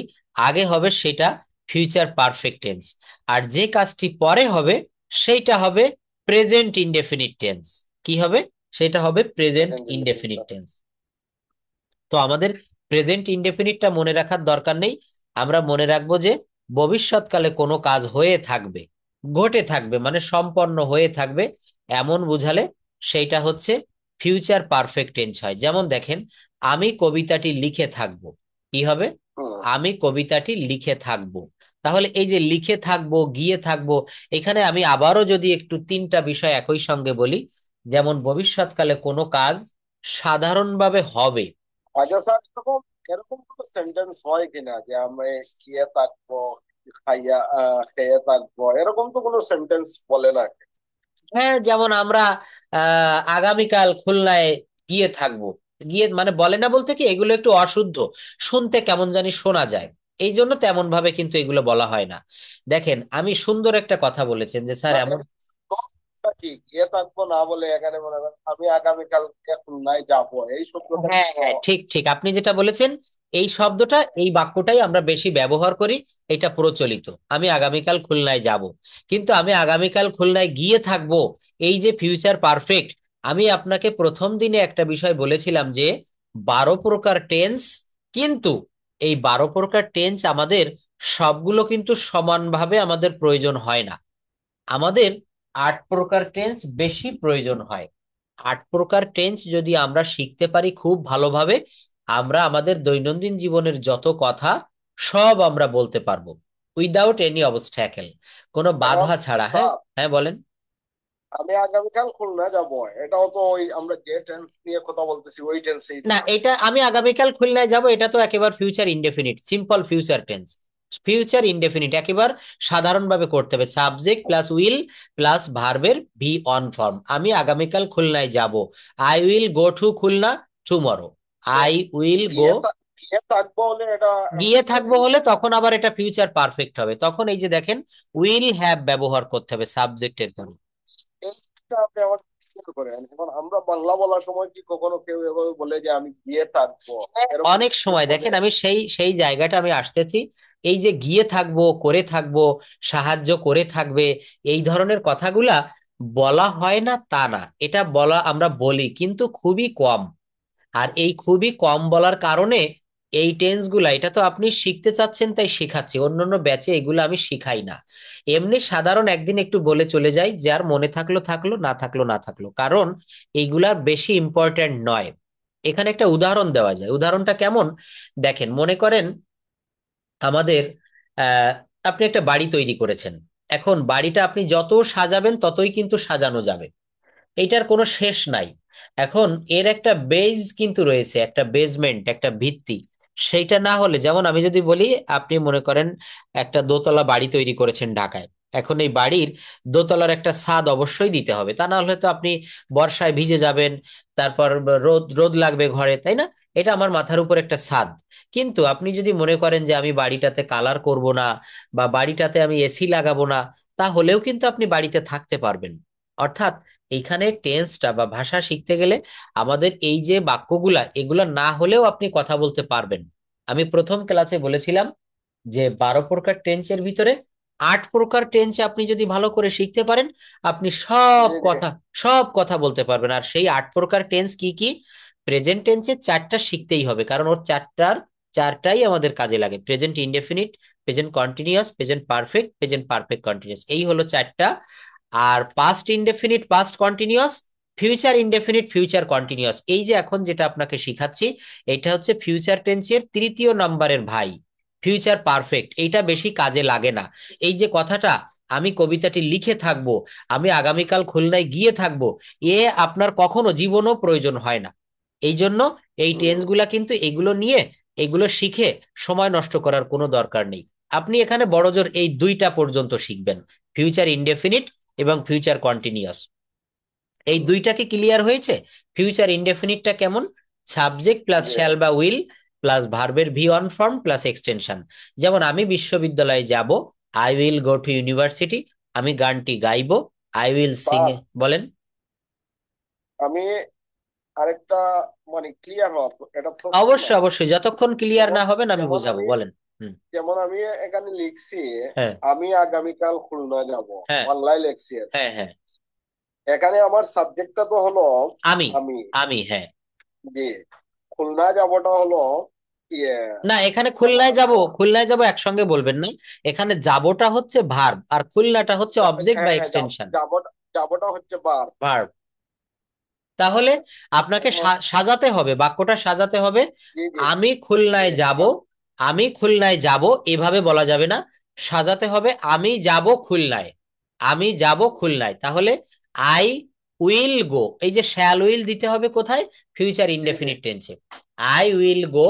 আগে হবে সেটা ফিউচার পারফেক্ট টেন্স, আর যে কাজটি পরে হবে সেইটা হবে প্রেজেন্ট ইনডেফিনিট টেন্স। কি হবে? সেটা হবে প্রেজেন্ট ইনডেফিনিট টেন্স। তো আমাদের প্রেজেন্ট ইনডেফিনিটটা মনে রাখার দরকার নেই। আমরা মনে রাখবো যে ভবিষ্যৎকালে কোনো কাজ হয়ে থাকবে, ঘটে থাকবে মানে সম্পন্ন হয়ে থাকবে, এমন বুঝালে সেইটা হচ্ছে ফিউচার পারফেক্ট টেন্স হয়। যেমন দেখেন, আমি কবিতাটি লিখে থাকবো, কি হবে? হুম। আমি কবিতাটি লিখে থাকবো। তাহলে এই যে লিখে থাকবো, গিয়ে থাকবো, এখানে আমি আবারও যদি একটু তিনটা বিষয় একই সঙ্গে বলি, যেমন ভবিষ্যৎকালে কোনো কাজ সাধারণভাবে হবে। আচ্ছা স্যার, এরকম এরকম কোনো সেন্টেন্স হয় কিনা যে আমি খেয়ে থাকবো, খাইয়া খেয়ে থাকবো, এরকম তো কোনো সেন্টেন্স বলে না। হ্যাঁ, যেমন আমরা আগামীকাল খুলনায় গিয়ে থাকবো, গিয়ে মানে বলে না, বলতে কি এগুলো একটু অশুদ্ধ, শুনতে কেমন জানি শোনা যায়, এই জন্য তেমন ভাবে কিন্তু এগুলো বলা হয় না। দেখেন, আমি সুন্দর একটা কথা বলেছেন যে স্যার না, এমন। তো কি গিয়ে থাকবো না বলে এখানে মনে করেন আমি আগামীকাল খুলনায় যাবো, এই শব্দটা হ্যাঁ কিন্তু। হ্যাঁ, ঠিক ঠিক, আপনি যেটা বলেছেন এই শব্দটা, এই বাক্যটাই আমরা বেশি ব্যবহার করি, এটা প্রচলিত। আমি আগামীকাল খুলনায় যাব, কিন্তু আমি আগামীকাল খুলনায় গিয়ে থাকবো, এই যে ফিউচার পারফেক্ট। আমি আপনাকে প্রথম দিনে একটা বিষয় বলেছিলাম যে 12 প্রকার টেন্স, কিন্তু এই 12 প্রকার টেন্স আমাদের সবগুলো কিন্তু সমানভাবে আমাদের প্রয়োজন হয় না। আমাদের 8 প্রকার টেন্স বেশি প্রয়োজন হয়। 8 প্রকার টেন্স যদি আমরা শিখতে পারি খুব ভালোভাবে, আমরা আমাদের দৈনন্দিন জীবনের যত কথা সব আমরা বলতে পারবো, উইদাউট এনি অবস্ট্যাকেল, কোনো এখন বাধা ছাড়া। হ্যাঁ স্যার, হ্যাঁ, বলেন। আমি আগামীকাল খুলনা যাব, এটাও তো ওই আমরা যে টেন্স নিয়ে কথা বলতেছি ওই টেন্সেই না, তো। এটা আমি আগামীকাল খুলনায় যাব, এটা তো একেবারে future indefinite, simple future tense. Future indefinite একেবারে সাধারণভাবে করতে হবে, সাবজেক্ট প্লাস উইল প্লাস ভার্বের ভি অন ফর্ম। আমি আগামীকাল খুলনায় যাব, I will go to Khulna tomorrow. তো আই উইল গো, গিয়ে থাকবো হলে এটা গিয়ে থাকবো হলে তখন আবার এটা ফিউচার পারফেক্ট হবে, তখন এই যে দেখেন উইল হ্যাভ ব্যবহার করতে হবে সাবজেক্টের পরে। এইটা আপনি আমার ক্লিয়ার করেন। এখন আমরা বাংলা বলার সময় কি কখনো কেউ এভাবে বলে যে আমি গিয়ে থাকবো, এরকম অনেক কেউ সময় বলে? দেখেন, আমি সেই সেই জায়গাটা আমি আসতেছি, এই যে গিয়ে থাকবো, করে থাকবো, সাহায্য করে থাকবে, এই ধরনের কথাগুলা বলা হয় না তা না, এটা বলা আমরা বলি কিন্তু খুবই কম। আর এই খুবই কম বলার কারণে এই টেন্স গুলা, এটা তো আপনি শিখতে চাচ্ছেন তাই শেখাচ্ছি, অন্যান্য ব্যাচে এগুলো আমি শিখাই না। এমনি সাধারণ একদিন একটু বলে চলে যাই, যার মনে থাকলো থাকলো, না থাকলো না থাকলো, কারণ এইগুলার বেশি ইম্পর্ট্যান্ট নয়। এখানে একটা উদাহরণ দেওয়া যায়, উদাহরণটা কেমন দেখেন, মনে করেন আমাদের আহ আপনি একটা বাড়ি তৈরি করেছেন, এখন বাড়িটা আপনি যত সাজাবেন ততই কিন্তু সাজানো যাবে, এইটার কোনো শেষ নাই। এখন এর একটা বেজ কিন্তু রয়েছে, একটা বেজমেন্ট, একটা ভিত্তি, সেইটা না হলে, যেমন আমি যদি বলি, আপনি মনে করেন একটা দোতলা বাড়ি তৈরি করেছেন ঢাকায়, এখন এই বাড়ির দোতলার একটা ছাদ অবশ্যই দিতে হবে, তা না হলে তো আপনি বর্ষায় ভিজে যাবেন, তারপর রোদ রোদ লাগবে ঘরে, তাই না? এটা আমার মাথার উপর একটা ছাদ। কিন্তু আপনি যদি মনে করেন যে আমি বাড়িটাতে কালার করব না, বা বাড়িটাতে আমি এসি লাগাবো না, তাহলেও কিন্তু আপনি বাড়িতে থাকতে পারবেন। অর্থাৎ এইখানে টেন্সটা বা ভাষা শিখতে গেলে আমাদের এই যে বাক্যগুলা, এগুলা না হলেও আপনি কথা বলতে পারবেন। আমি প্রথম ক্লাসে বলেছিলাম যে 12 প্রকার টেন্সের ভিতরে 8 প্রকার টেন্স আপনি যদি ভালো করে শিখতে পারেন, আপনি সব জি জি। কথা, সব কথা বলতে পারবেন। আর সেই 8 প্রকার টেন্স কি কি? প্রেজেন্ট টেন্সের 4টা শিখতেই হবে, কারণ ওর চারটাই আমাদের কাজে লাগে, present indefinite, present continuous, present perfect, present perfect continuous, এই হলো 4টা। আর past indefinite, past continuous, future indefinite, future continuous, এই যে এখন যেটা আপনাকে শিখাচ্ছি, এটা হচ্ছে ফিউচার টেন্সের 3য় নম্বরের ভাই, ফিউচার পারফেক্ট। এইটা বেশি কাজে লাগে না। এই যে কথাটা, আমি কবিতাটি লিখে থাকবো, আমি আগামীকাল খুলনায় গিয়ে থাকবো, এ আপনার কখনো জীবনও প্রয়োজন হয় না। এই জন্য এই টেন্স গুলা কিন্তু এগুলো নিয়ে, এগুলো শিখে সময় নষ্ট করার কোনো দরকার নেই। আপনি এখানে বড়জোর এই 2টা পর্যন্ত শিখবেন, ফিউচার ইনডেফিনিট এবং ফিউচার কন্টিনিউয়াস। এই 2টা কি ক্লিয়ার হয়েছে? ফিউচার ইনডেফিনিটটা কেমন? সাবজেক্ট প্লাস জি। শ্যাল বা উইল প্লাস ভার্বের V on form plus extension. যেমন আমি বিশ্ববিদ্যালয়ে যাব, I will go two university, আমি গানটি গাইবো, আই উইল সিং। স্যার, বলেন। আমি আরেকটা মানে ক্লিয়ার হওয়া এটা প্রশ্ন না। অবশ্যই অবশ্যই, যতক্ষণ ক্লিয়ার যেমন না হবেন আমি যেমন বুঝাবো, আমি বলেন। হুম। যেমন আমি এখানে লিখছি হ্যাঁ আমি আগামীকাল খুলনা যাব, হ্যাঁ বাংলায় লিখছি আর কি। হ্যাঁ হ্যাঁ। এখানে আমার সাবজেক্টটা তো হলো আমি আমি। আমি হ্যাঁ। জি। খুলনা যাবোটা হলো ইয়ে না, এখানে আমার খুলনায় যাব, খুলনায় যাব একসঙ্গে বলবেন না, এখানে যাবোটা হচ্ছে ভার্ব আর খুলনাটা হচ্ছে অবজেক্ট বা হ্যাঁ হ্যাঁ, এক্সটেনশন। যাবোটা যাবোটা হচ্ছে বার। ভার্ব। তাহলে আপনাকে এখন সাজাতে হবে, বাক্যটা সাজাতে হবে। জি জি আমি জি। খুলনায় যাব, আমি খুলনায় যাব, এভাবে বলা যাবে না, সাজাতে হবে আমি যাব খুলনায়, আমি যাব খুলনায়। তাহলে আই উইল গো, এই যে শ্যাল উইল দিতে হবে কোথায়? ফিউচার জি জি। ইনডেফিনিট টেন্সে, I will go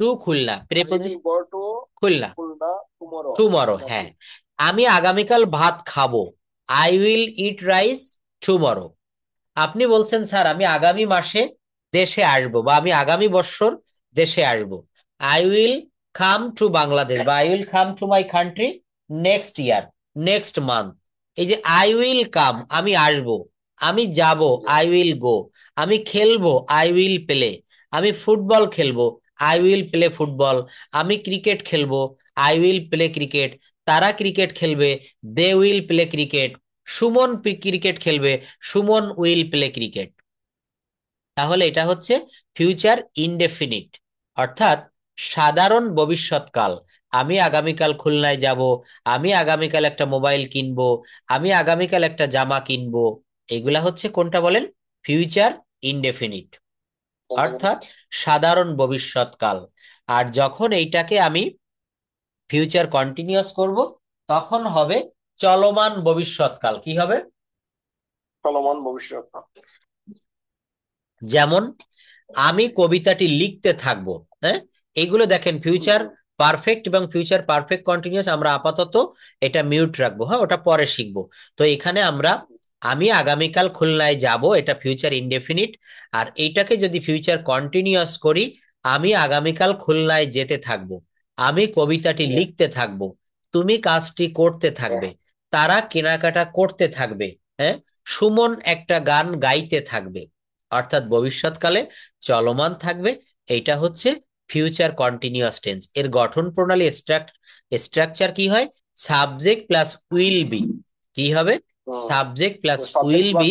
to Khulna, I will go to খুলনা, Khulna tomorrow. টুমরো, নাকি? হ্যাঁ। আমি আগামীকাল ভাত খাবো, I will eat rice tomorrow. আপনি বলছেন স্যার আমি আগামী মাসে দেশে আসবো, বা আমি আগামী বছর দেশে আসবো, I will come to Bangladesh, বা I will come to my country next year, next month. এই যে আই উইল কাম, আমি আসবো, আমি যাব, আই উইল গো, আমি খেলবো, আই উইল প্লে, আমি ফুটবল খেলবো, আই উইল প্লে ফুটবল, আমি ক্রিকেট খেলবো, আই উইল প্লে ক্রিকেট, তারা ক্রিকেট খেলবে, they will play cricket, Suman cricket খেলবে, সুমন উইল প্লে ক্রিকেট। তাহলে এটা হচ্ছে ফিউচার ইনডেফিনিট, অর্থাৎ সাধারণ ভবিষ্যৎকাল। আমি আগামীকাল খুলনায় যাব, আমি আগামীকাল একটা মোবাইল কিনবো, আমি আগামীকাল একটা জামা কিনবো, এগুলা হচ্ছে কোনটা বলেন? ফিউচার ইনডেফিনিট, অর্থাৎ সাধারণ ভবিষ্যৎকাল। আর যখন এইটাকে আমি ফিউচার কন্টিনিউয়াস করব, তখন হবে চলমান ভবিষ্যৎকাল। কি হবে? চলমান ভবিষ্যৎ। যেমন আমি কবিতাটি লিখতে থাকবো, হ্যাঁ, এইগুলো দেখেন ফিউচার পারফেক্ট এবং ফিউচার পারফেক্ট কন্টিনিউয়াস। আমরা আপাতত এটা মিউট রাখবো, হ্যাঁ, ওটা পরে শিখবো। তো এখানে আমরা আমি আগামীকাল খুলনায় যাব, এটা ফিউচার ইনডেফিনিট। আর এইটাকে যদি ফিউচার কন্টিনিউয়াস করি, আমি আগামীকাল খুলনায় যেতে থাকবো, আমি কবিতাটি লিখতে থাকবো, তুমি কাজটি করতে থাকবে, তারা কেনাকাটা করতে থাকবে, হ্যাঁ, সুমন একটা গান গাইতে থাকবে। অর্থাৎ ভবিষ্যৎকালে চলমান থাকবে। এইটা হচ্ছে ফিউচার কন্টিনিউয়াস টেন্স। এর গঠন প্রণালী স্ট্রাকচার কি হয়? Subject plus will be. কি হবে? Subject plus subject will plus. Be,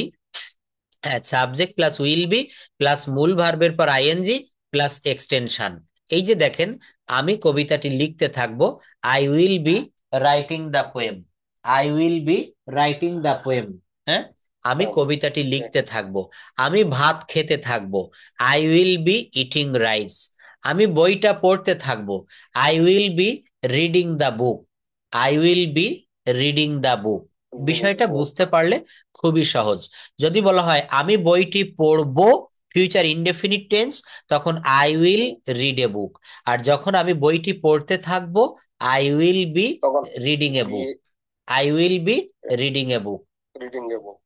হ্যাঁ, subject plus will be plus মূল ভার্বের পর আইএনজি প্লাস এক্সটেনশন। এই যে দেখেন, আমি কবিতাটি লিখতে থাকবো, I will be writing the poem, I will be writing the poem, হ্যাঁ, আমি কবিতাটি লিখতে থাকবো। আমি ভাত খেতে থাকবো, I will be eating rice. আমি বইটা পড়তে থাকবো, I will be reading the book, I will be reading the book. বিষয়টা বুঝতে পারলে খুবই সহজ। যদি বলা হয় আমি বইটি পড়বো, ফিউচার ইনডেফিনিট টেন্স, তখন I will read a book. আর যখন আমি বইটি পড়তে থাকবো, আই উইল বি তখন reading a be book, I will be reading a book. Reading a book.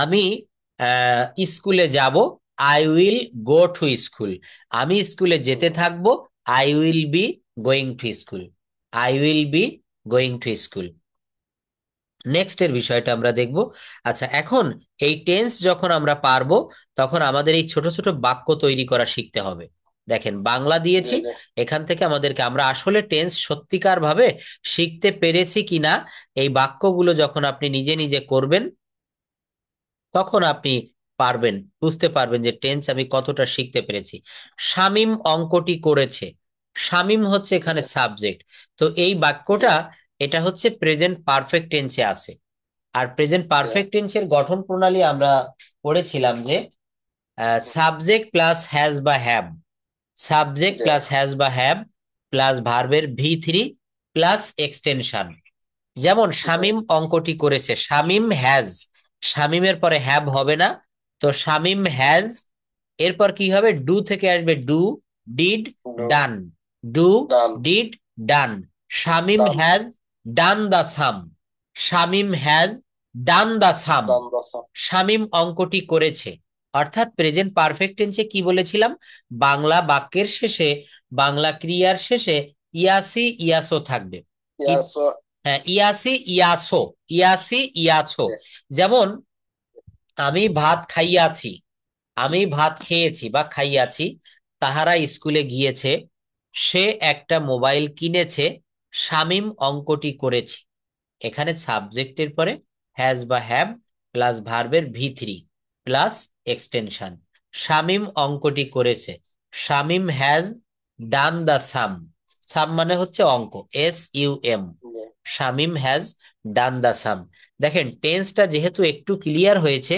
আমি স্কুলে যাব, I will go to school, আমি স্কুলে যেতে থাকবো, I will be going to school, I will be going to school. Next এর বিষয়টা আমরা দেখব। আচ্ছা, এখন এই টেন্স যখন আমরা পারবো, তখন আমাদের এই ছোট ছোট বাক্য তৈরি করা শিখতে হবে। দেখেন বাংলা দিয়েছি, এখান থেকে আমাদেরকে আমরা আসলে টেন্স সত্যিকার ভাবে শিখতে পেরেছি কিনা, এই বাক্যগুলো যখন আপনি নিজে নিজে করবেন, তখন আপনি পারবেন, বুঝতে পারবেন যে টেন্স আমি কতটা শিখতে পেরেছি। শামীম অঙ্কটি করেছে, শামীম হচ্ছে এখানে সাবজেক্ট। তো এই বাক্যটা, এটা হচ্ছে প্রেজেন্ট পারফেক্ট টেন্সে আছে। আর প্রেজেন্ট পারফেক্ট টেন্সের গঠন প্রণালী আমরা পড়েছিলাম যে সাবজেক্ট প্লাস হ্যাজ বা হ্যাভ, সাবজেক্ট প্লাস হ্যাজ বা হ্যাভ প্লাস ভার্বের ভি3 প্লাস এক্সটেনশন। যেমন শামীম অঙ্কটি করেছে, শামীম হ্যাজ, শামীমের পরে হ্যাভ হবে না, তো শামীম হ্যাজ, এরপর কি হবে? ডু থেকে আসবে do, did, done, do, did, done. Shamim has done the sum, Shamim has done the sum, Shamim অঙ্কটি করেছে। অর্থাৎ প্রেজেন্ট পারফেক্ট টেন্সে কি বলেছিলাম? বাংলা বাক্যের শেষে, বাংলা ক্রিয়ার শেষে ইয়াসি ইয়াসো থাকবে। হ্যাঁ, ইয়াসি ইয়াসো, ইয়াসি ইয়াছো। যেমন আমি ভাত খাইয়াছি, আমি ভাত খেয়েছি বা খাইয়াছি, তাহারা স্কুলে গিয়েছে, সে একটা মোবাইল কিনেছে, শামীম অঙ্কটি করেছে। এখানে সাবজেক্টের পরে হ্যাজ বা হ্যাভ প্লাস ভার্বের ভি3 প্লাস এক্সটেনশন। শামীম অঙ্কটি করেছে, শামীম হ্যাজ ডান দা সাম, সাম মানে হচ্ছে অঙ্ক, SUM, Shamim has done the সাম। দেখেন টেন্সটা যেহেতু একটু ক্লিয়ার হয়েছে,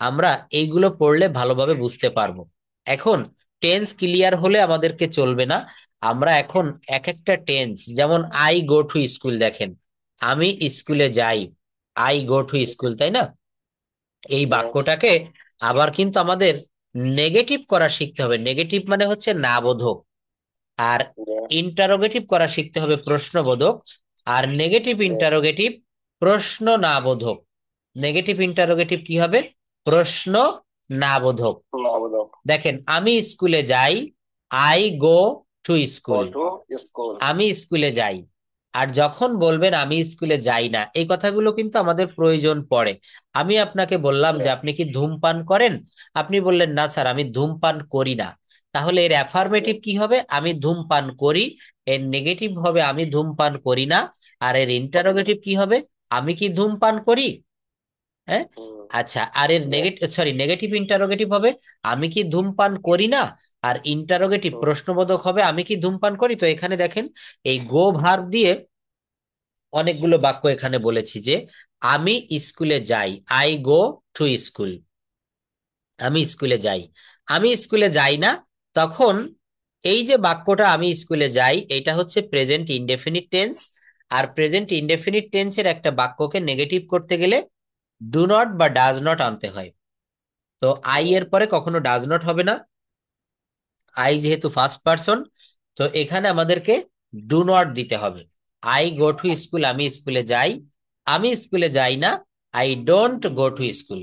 আমরা এইগুলো পড়লে ভালোভাবে বুঝতে পারবো। এখন টেন্স ক্লিয়ার হলে আমাদেরকে চলবে না, আমরা এখন এক একটা টেন্স, যেমন আই গো টু স্কুল, দেখেন আমি স্কুলে যাই, আই গো টু স্কুল, তাই না? এই বাক্যটাকে আবার কিন্তু আমাদের নেগেটিভ করা শিখতে হবে। নেগেটিভ মানে হচ্ছে না বোধক। আর Yeah. ইন্টারোগেটিভ করা শিখতে হবে প্রশ্নবোধক, আর নেগেটিভ Yeah. ইন্টারোগেটিভ প্রশ্ন না বোধক। নেগেটিভ ইন্টারোগেটিভ কি হবে? প্রশ্ন না বোধক। No, no. দেখেন, আমি স্কুলে যাই, I go to school, Go to school. আমি স্কুলে যাই। আর যখন বলবেন আমি স্কুলে যাই না, এই কথাগুলো কিন্তু আমাদের প্রয়োজন পড়ে। আমি আপনাকে বললাম যে Yeah. আপনি কি ধূমপান করেন, আপনি বললেন না স্যার আমি ধূমপান করি না, তাহলে এর অ্যাফার্মেটিভ Yeah. কি হবে? আমি ধূমপান করি। এর নেগেটিভ হবে আমি ধূমপান করি না। আর এর ইন্টারোগেটিভ কি হবে? আমি কি ধূমপান করি? হ্যাঁ, Mm. আচ্ছা। আর এর Yeah. নেগেটিভ ইন্টারোগেটিভ হবে আমি কি ধূমপান করি না। আর ইন্টারোগেটিভ Mm. প্রশ্নবোধক হবে আমি কি ধূমপান করি। তো এখানে দেখেন, এই গো ভার্ব দিয়ে অনেকগুলো বাক্য এখানে বলেছি যে আমি স্কুলে যাই, আই গো টু স্কুল, আমি স্কুলে যাই। আমি স্কুলে যাই না, তখন এই যে বাক্যটা আমি স্কুলে যাই, এটা হচ্ছে প্রেজেন্ট ইনডেফিনিট টেন্স। আর প্রেজেন্ট ইনডেফিনিট টেন্সের একটা বাক্যকে নেগেটিভ করতে গেলে ডু নট বা ডাজ নট আনতে হয়। তো আই Mm. এর পরে কখনো ডাজ নট হবে না, আই যেহেতু ফার্স্ট পারসন, তো এখানে আমাদেরকে ডু নট দিতে হবে। আই গো টু স্কুল, আমি স্কুলে যাই। আমি স্কুলে যাই না, I don't go to school.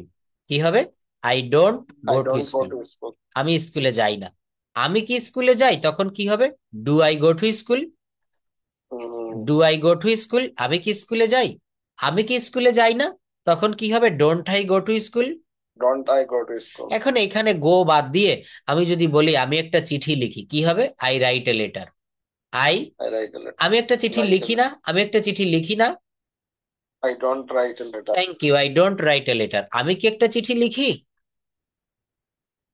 কি হবে? I don't go I to don't go school, to school. আমি স্কুলে যাই না। আমি কি স্কুলে যাই, তখন কি হবে? Do I go to school, Mm. Do I go to school, আমি কি স্কুলে যাই। আমি কি স্কুলে যাই না, তখন কি হবে? Don't I go to school. Don't I go to school? এখন এখানে গো বাদ দিয়ে আমি যদি বলি আমি একটা চিঠি লিখি, কি হবে? I write a letter. I, I write a letter. আমি একটা চিঠি Write a লিখি letter. না, আমি একটা চিঠি লিখি না। I don't write a letter. Thank you, I don't write a letter. আমি কি একটা চিঠি লিখি?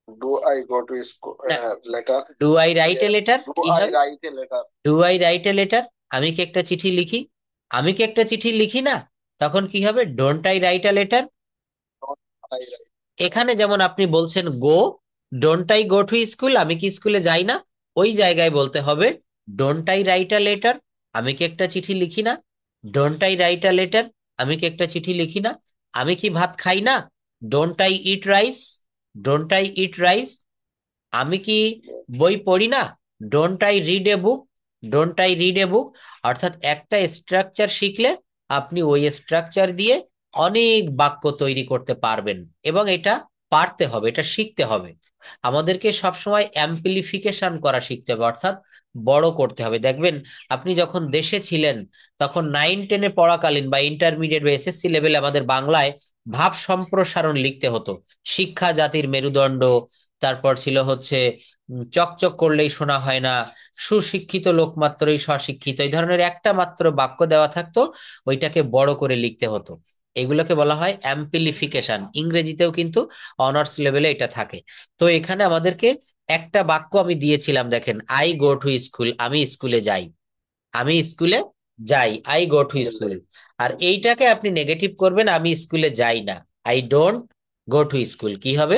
Do I go to school? না। Letter. Do I write A Yeah. Letter Do কি I হবে? write a letter? Do I write a letter, আমি কি একটা চিঠি লিখি? আমি কি একটা চিঠি লিখি না, তখন কি হবে? Don't I write a letter. Don't I write? এখানে যেমন আপনি বলছেন go, don't I go to school, আমি কি স্কুলে যাই না, ওই জায়গায় বলতে হবে don't I write a letter, আমি কি একটা চিঠি লিখি না। Don't I write a letter, আমি কি একটা চিঠি লিখি না। আমি কি ভাত খাই না, don't I eat rice, don't I eat rice. আমি কি বই পড়ি না, don't I read a book, don't I read a book. অর্থাৎ একটা স্ট্রাকচার শিখলে আপনি ওই স্ট্রাকচার দিয়ে অনেক বাক্য তৈরি করতে পারবেন। এবং এটা পারতে হবে, এটা শিখতে হবে। আমাদেরকে সবসময় অ্যাম্পলিফিকেশন করা শিখতে হবে, অর্থাৎ বড় করতে হবে। দেখবেন, আপনি যখন দেশে ছিলেন, তখন 9-10-এ পড়াকালীন বা ইন্টারমিডিয়েট বা এসএসসি লেভেলে আমাদের বাংলায় ভাব সম্প্রসারণ লিখতে হতো। শিক্ষা জাতির মেরুদণ্ড, তারপর ছিল হচ্ছে চকচক করলেই শোনা হয় না, সুশিক্ষিত লোক মাত্রই স্বশিক্ষিত, এই ধরনের একটা মাত্র বাক্য দেওয়া থাকতো, ওইটাকে বড় করে লিখতে হতো। এগুলোকে বলা হয় অ্যাম্পলিফিকেশন। ইংরেজিতেও কিন্তু অনার্স লেভেলে এটা থাকে। তো এখানে আমাদেরকে একটা বাক্য আমি দিয়েছিলাম, দেখেন, আই গো টু স্কুল, আমি স্কুলে যাই, আমি স্কুলে যাই, আই গো টু স্কুল। আর এইটাকে আপনি নেগেটিভ করবেন, আমি স্কুলে যাই না, I don't go to school. কি হবে?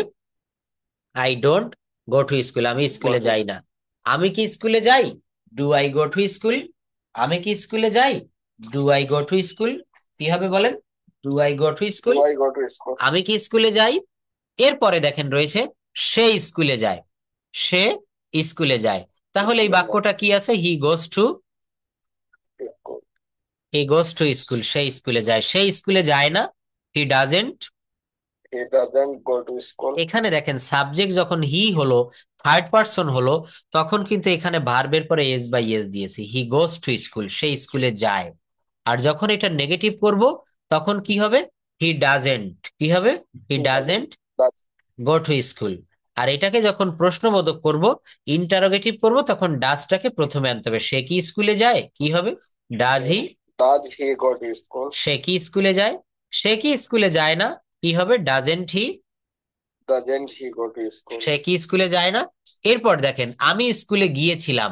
I don't go to school, আমি Go স্কুলে to যাই না। আমি কি স্কুলে যাই? Do I go to school, আমি কি স্কুলে যাই? Do I go to school. কি হবে বলেন? Do I go to school, Do I go to school? আমি কি স্কুলে যাই। এরপরে দেখেন রয়েছে সে স্কুলে যায়, সে স্কুলে যায়। তাহলে এই School. বাক্যটা কি আছে? He goes to, School. He goes to school, সে স্কুলে যায়। সে স্কুলে যায় না, he doesn't. He doesn't go to school. এখানে দেখেন, সাবজেক্ট যখন হি হলো, থার্ড পারসন হলো, তখন কিন্তু এখানে ভার্বের পরে এস বাই এস দিয়েছি। হি গোস টু স্কুল, সে স্কুলে যায়। আর যখন এটা নেগেটিভ করব, তখন কি হবে? He doesn't. কি হবে? He He doesn't. Doesn't That's go to school. আর এটাকে যখন প্রশ্নবোধক করব, ইন্টারোগেটিভ করব, তখন ডাজটাকে প্রথমে আনতে হবে। সে কি স্কুলে যায়? কি হবে? Does he, does he go to school? সে কি স্কুলে যায়। সে কি স্কুলে যায় না, কি হবে? Doesn't he, Doesn't he go to school? সে কি স্কুলে যায় না। এরপর দেখেন, আমি স্কুলে গিয়েছিলাম,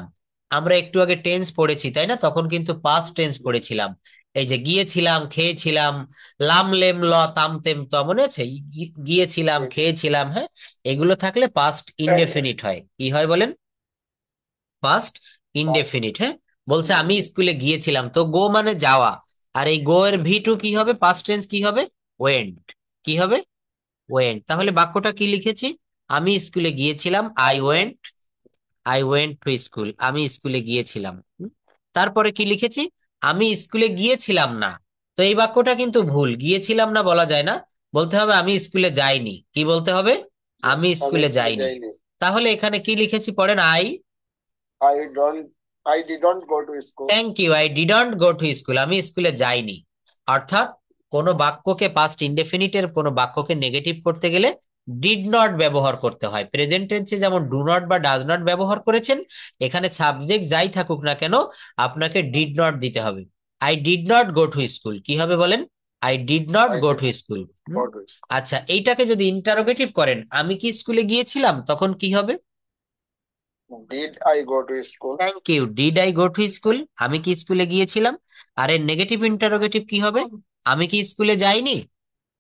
আমরা একটু আগে টেন্স পড়েছি তাই না, তখন কিন্তু পাস্ট টেন্স পড়েছিলাম। এই যে গিয়েছিলাম, খেয়েছিলাম, লাম লেম ল তাম তেম ত, মনে আছে? গিয়েছিলাম, খেয়েছিলাম, হ্যাঁ, এগুলো থাকলে পাস্ট ইনডেফিনিট হয়। কি হয় বলেন? Past indefinite. হ্যাঁ, বলছে আমি স্কুলে গিয়েছিলাম, তো গো মানে যাওয়া। আর এই গো এর ভি টু কি হবে? পাস্ট টেন্স কি হবে? ওয়েন্ট। কি হবে? ওয়েন্ট। তাহলে বাক্যটা কি লিখেছি? আমি স্কুলে গিয়েছিলাম, I I went. Went I went to school, আমি স্কুলে গিয়েছিলাম। তারপরে কি লিখেছি, আমি স্কুলে গিয়েছিলাম না। তো এই বাক্যটা কিন্তু ভুল, গিয়েছিলাম না বলা যায় না, বলতে হবে আমি স্কুলে যাইনি। কি বলতে হবে, আমি আমি স্কুলে স্কুলে যাইনি। যাইনি। তাহলে এখানে কি লিখেছি পড়েন, I don't I didn't go to school. Thank you, I didn't go to school, আমি স্কুলে যাইনি। অর্থাৎ কোনো বাক্যকে, পাস্ট ইনডেফিনিটের কোনো বাক্যকে নেগেটিভ করতে গেলে ডিড নট ব্যবহার করতে হয়। প্রেজেন্ট টেন্সে যেমন ডু নট বা ডাজ নট ব্যবহার করেছেন, এখানে সাবজেক্ট যাই থাকুক না কেন আপনাকে ডিড নট দিতে হবে। I did not go to school, কি হবে বলেন, I did not I go did to school. Go to school. আচ্ছা, এইটাকে যদি ইন্টারোগেটিভ করেন, আমি কি স্কুলে গিয়েছিলাম, তখন কি হবে, did I go to school. Thank you, did I go to school, আমি কি স্কুলে গিয়েছিলাম। আর এর নেগেটিভ ইন্টারোগেটিভ কি হবে, আমি কি স্কুলে যাইনি,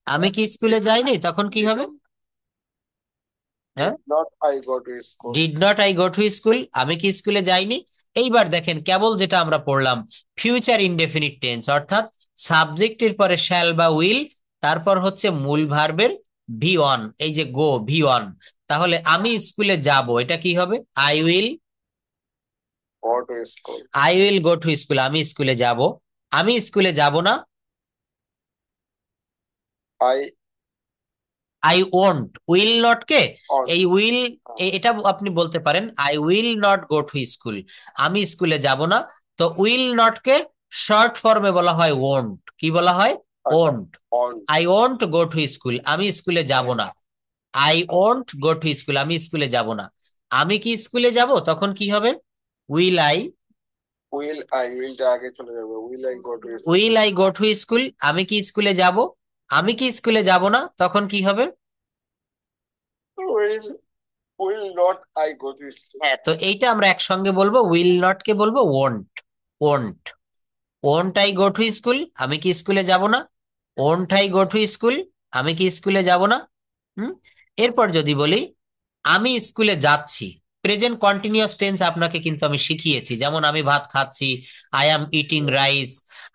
আমি কি স্কুলে যাইনি, তখন কি হবে, হ্যাঁ, did not I go to school. Did not I go to school, আমি কি স্কুলে যাইনি। এইবার দেখেন কেবল যেটা আমরা পড়লাম, ফিউচার ইনডেফিনিট টেন্স, অর্থাৎ সাবজেক্টের পরে শ্যাল বা উইল, তারপর হচ্ছে মূল ভার্বের ভি ওয়ান, এই যে গো, ভি ওয়ান। তাহলে আমি স্কুলে যাব, এটা কি হবে, I will, go to school. I will go to school, আমি স্কুলে যাব। আমি স্কুলে যাব না, I I won't, will not K, on. এই উইল, এটা আপনি বলতে পারেন I will not go to school, আমি স্কুলে যাব না। তো উইল নট কে শর্ট ফর্মে বলা হয় ওন্ট, কি বলা হয়, আচ্ছা, won't. On. I won't go to school, আমি স্কুলে যাব না। I won't go to school, আমি স্কুলে যাব না। আমি কি স্কুলে যাব, তখন কি হবে, উইল আই, উইলটা আগে চলে যাবে, will I go to school. Will I go to school, আমি কি স্কুলে যাব। আমি কি স্কুলে যাব না, তখন কি হবে, will will not I go to school. হ্যাঁ। তো এইটা আমরা একসঙ্গে বলবো, উইল নট কে বলবো won't, won't. Won't I go to school, আমি কি স্কুলে যাব না। Won't I go to school, আমি কি স্কুলে যাব না। হুম। এরপর যদি বলি আমি স্কুলে যাচ্ছি, প্রেজেন্ট কন্টিনিউয়াস টেন্স আপনাকে কিন্তু আমি শিখিয়েছি, যেমন আমি ভাত খাচ্ছি, আই অ্যাম ইটিং রাইস।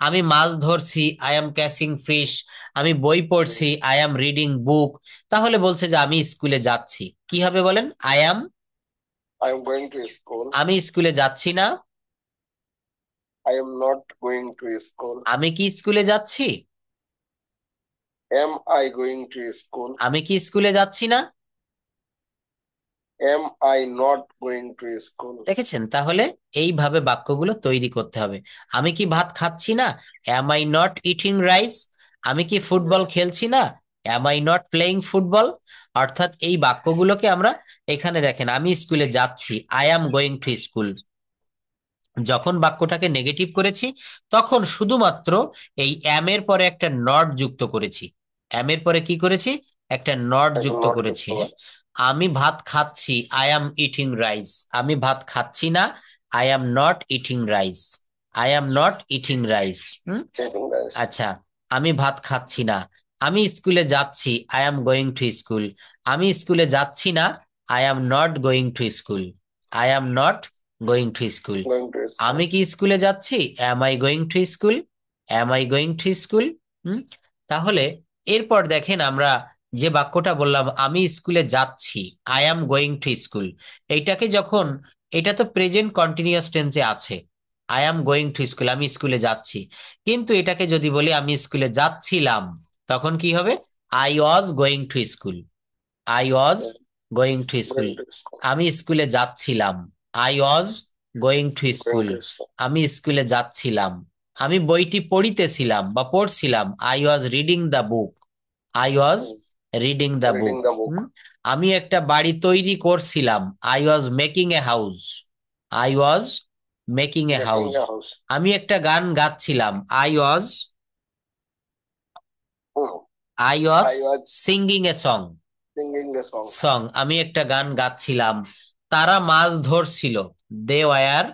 আমি মাছ ধরছি, আই অ্যাম ক্যাচিং ফিশ। আমি বই পড়ছি, আই অ্যাম রিডিং বুক। তাহলে বলছে যে আমি স্কুলে যাচ্ছি, কি হবে বলেন, I am, I am going to school. আমি স্কুলে যাচ্ছি না। I am not going to school. আমি কি স্কুলে যাচ্ছি, am I going to school. আমি কি স্কুলে যাচ্ছি না। Am I not going to school. দেখেছেন, তাহলে এইভাবে বাক্যগুলো তৈরি করতে হবে। আমি কি ভাত খাচ্ছি না, am I not eating rice. আমি কি ফুটবল খেলছি না, am I not playing football. অর্থাৎ এই বাক্যগুলোকে আমরা, এখানে দেখেন আমি স্কুলে যাচ্ছি, I am going to school, যখন বাক্যটাকে নেগেটিভ করেছি তখন শুধুমাত্র এই অ্যাম এর পরে একটা নট যুক্ত করেছি। অ্যাম এর পরে কি করেছি, একটা নট একটা যুক্ত নট করেছি, যুক্ত হ্যাঁ। করেছে। আমি ভাত খাচ্ছি, আই অ্যাম ইটিং রাইস, আমি ভাত খাচ্ছি না, I am not eating rice, I am not eating rice. Getting rice. আচ্ছা, আমি ভাত খাচ্ছি না, আমি স্কুলে যাচ্ছি, I am going to school, আমি স্কুলে যাচ্ছি না, I am not going to school, I am not going to school. Going to আমি school. কি স্কুলে যাচ্ছি, am I going to school, am I going to school. তাহলে এরপর দেখেন আমরা যে বাক্যটা বললাম, আমি স্কুলে যাচ্ছি, I am going to school, এইটাকে যখন, এটা তো প্রেজেন্ট কন্টিনিউয়াস টেন্সে আছে, I am going to school, আমি স্কুলে যাচ্ছি। কিন্তু এটাকে যদি বলি আমি স্কুলে যাচ্ছিলাম, তখন কি হবে, I was going to school, I was Yeah, going to school. going to school. আমি স্কুলে যাচ্ছিলাম, I was going to Going school, to school. আমি স্কুলে যাচ্ছিলাম। আমি বইটি পড়িতেছিলাম বা পড়ছিলাম, I was reading the book, I was Mm. Reading the book. Reading the book. আমি একটা বাড়ি তৈরি করছিলাম, I was making a house, I was making a house. Making a house. আমি একটা গান গাচ্ছিলাম, I was, Mm. I was I was singing a song, singing a song. Song, আমি একটা গান গাচ্ছিলাম। তারা মাছ ধরছিল, দে ওয়ার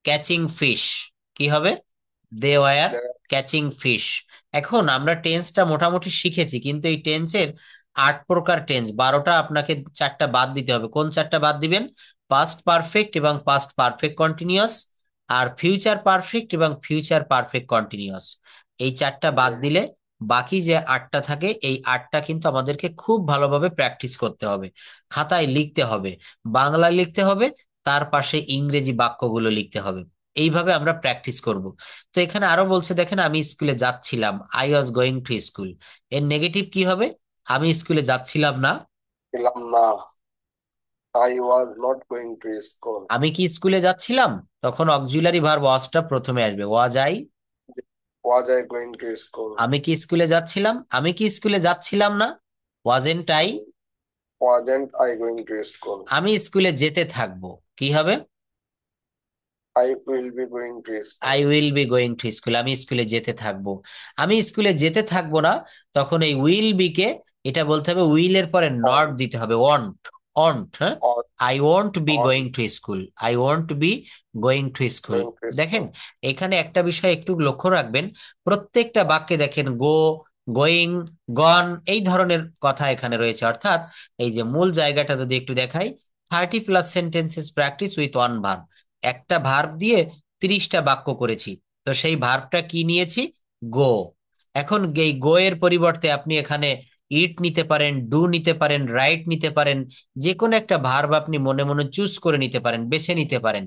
ক্যাচিং ফিশ, কি হবে, they were There catching fish. এখন আমরা টেন্সটা মোটামুটি শিখেছি, কিন্তু এই টেন্সের 8 প্রকার টেন্স, 12টা আপনাকে 4টা বাদ দিতে হবে। কোন 4টা বাদ দিবেন, পাস্ট পারফেক্ট এবং পাস্ট পারফেক্ট কন্টিনিউয়াস, আর ফিউচার পারফেক্ট এবং ফিউচার পারফেক্ট কন্টিনিউয়াস। এই 4টা বাদ are দিলে বাকি যে 8টা থাকে, এই 8টা কিন্তু আমাদেরকে খুব ভালোভাবে প্র্যাকটিস করতে হবে, খাতায় লিখতে হবে, বাংলা লিখতে হবে, তার পাশে ইংরেজি বাক্যগুলো লিখতে হবে। এইভাবে আমরা প্র্যাকটিস করব। তো এখানে আরো বলছে, দেখেন, আমি স্কুলে যাচ্ছিলাম, I was going to school. এর নেগেটিভ কি হবে? আমি স্কুলে যাচ্ছিলাম না। ছিলাম না, I was not going to school. আমি কি স্কুলে যাচ্ছিলাম? তখন অক্সিলারি ভার্ব ওয়াজটা প্রথমে আসবে, was I. Was I going to school. আমি কি স্কুলে যাচ্ছিলাম? আমি কি স্কুলে যাচ্ছিলাম না? Wasn't I. Wasn't I going to school. আমি স্কুলে যেতে থাকবো, কি হবে? I will be going two I school. Will be going to school. আমি স্কুলে যেতে থাকবো। আমি স্কুলে যেতে থাকবো না, তখন এই উইল বি কে এটা বলতে হবে, উইল এর পরে নট দিতে হবে, ওয়ান্ট। ওয়ান্ট, হ্যাঁ। I want B going to school. I want B going to school. Going to দেখেন, স্কুল। এখানে একটা বিষয় একটু লক্ষ্য রাখবেন, প্রত্যেকটা বাক্যে দেখেন গো, গোয়িং, গন, এই ধরনের কথা এখানে রয়েছে। অর্থাৎ এই যে মূল জায়গাটা যদি একটু দেখাই, 30+ sentences practice with one verb. একটা ভার্ব দিয়ে 30টা বাক্য করেছি। তো সেই ভার্বটা কি নিয়েছি? গো। এখন এই গো এর পরিবর্তে আপনি এখানে ইট নিতে পারেন, ডু নিতে পারেন, রাইট নিতে পারেন। যে কোনো একটা ভার্ব আপনি মনে মনে চুজ করে নিতে পারেন, বেছে নিতে পারেন।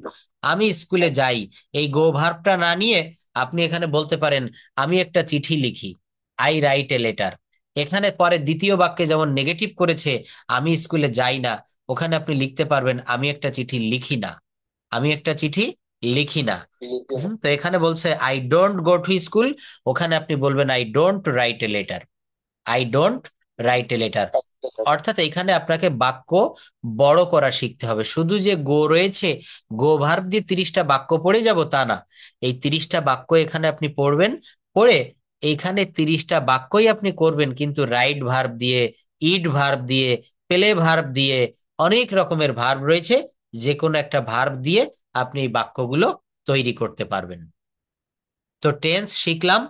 আমি স্কুলে যাই, এই গো ভার্বটা না নিয়ে আপনি এখানে বলতে পারেন, আমি একটা চিঠি লিখি, আই রাইট এ লেটার। এখানে পরে দ্বিতীয় বাক্যে যেমন নেগেটিভ করেছে, আমি স্কুলে যাই না, ওখানে আপনি লিখতে পারবেন, আমি একটা চিঠি লিখি না। আমি একটা চিঠি লিখি না। তো এখানে বলছে I don't go to school, ওখানে আপনি বলবেন I don't write a letter. I don't write a letter. অর্থাৎ এখানে আপনাকে বাক্য বড় করা শিখতে হবে। শুধু যে গো রয়েছে, গো ভার্ব দিয়ে 30টা বাক্য পড়ে যাব তা না। এই 30টা বাক্য এখানে আপনি পড়বেন, পড়ে এইখানে 30টা বাক্যই আপনি করবেন, কিন্তু রাইট ভার্ব দিয়ে, ইড ভার্ব দিয়ে, প্লে ভার্ব দিয়ে, অনেক রকমের ভার্ব রয়েছে। যে কোনো একটা ভার্ব দিয়ে আপনি এই বাক্যগুলো তৈরি করতে পারবেন। তো টেন্স শিখলাম।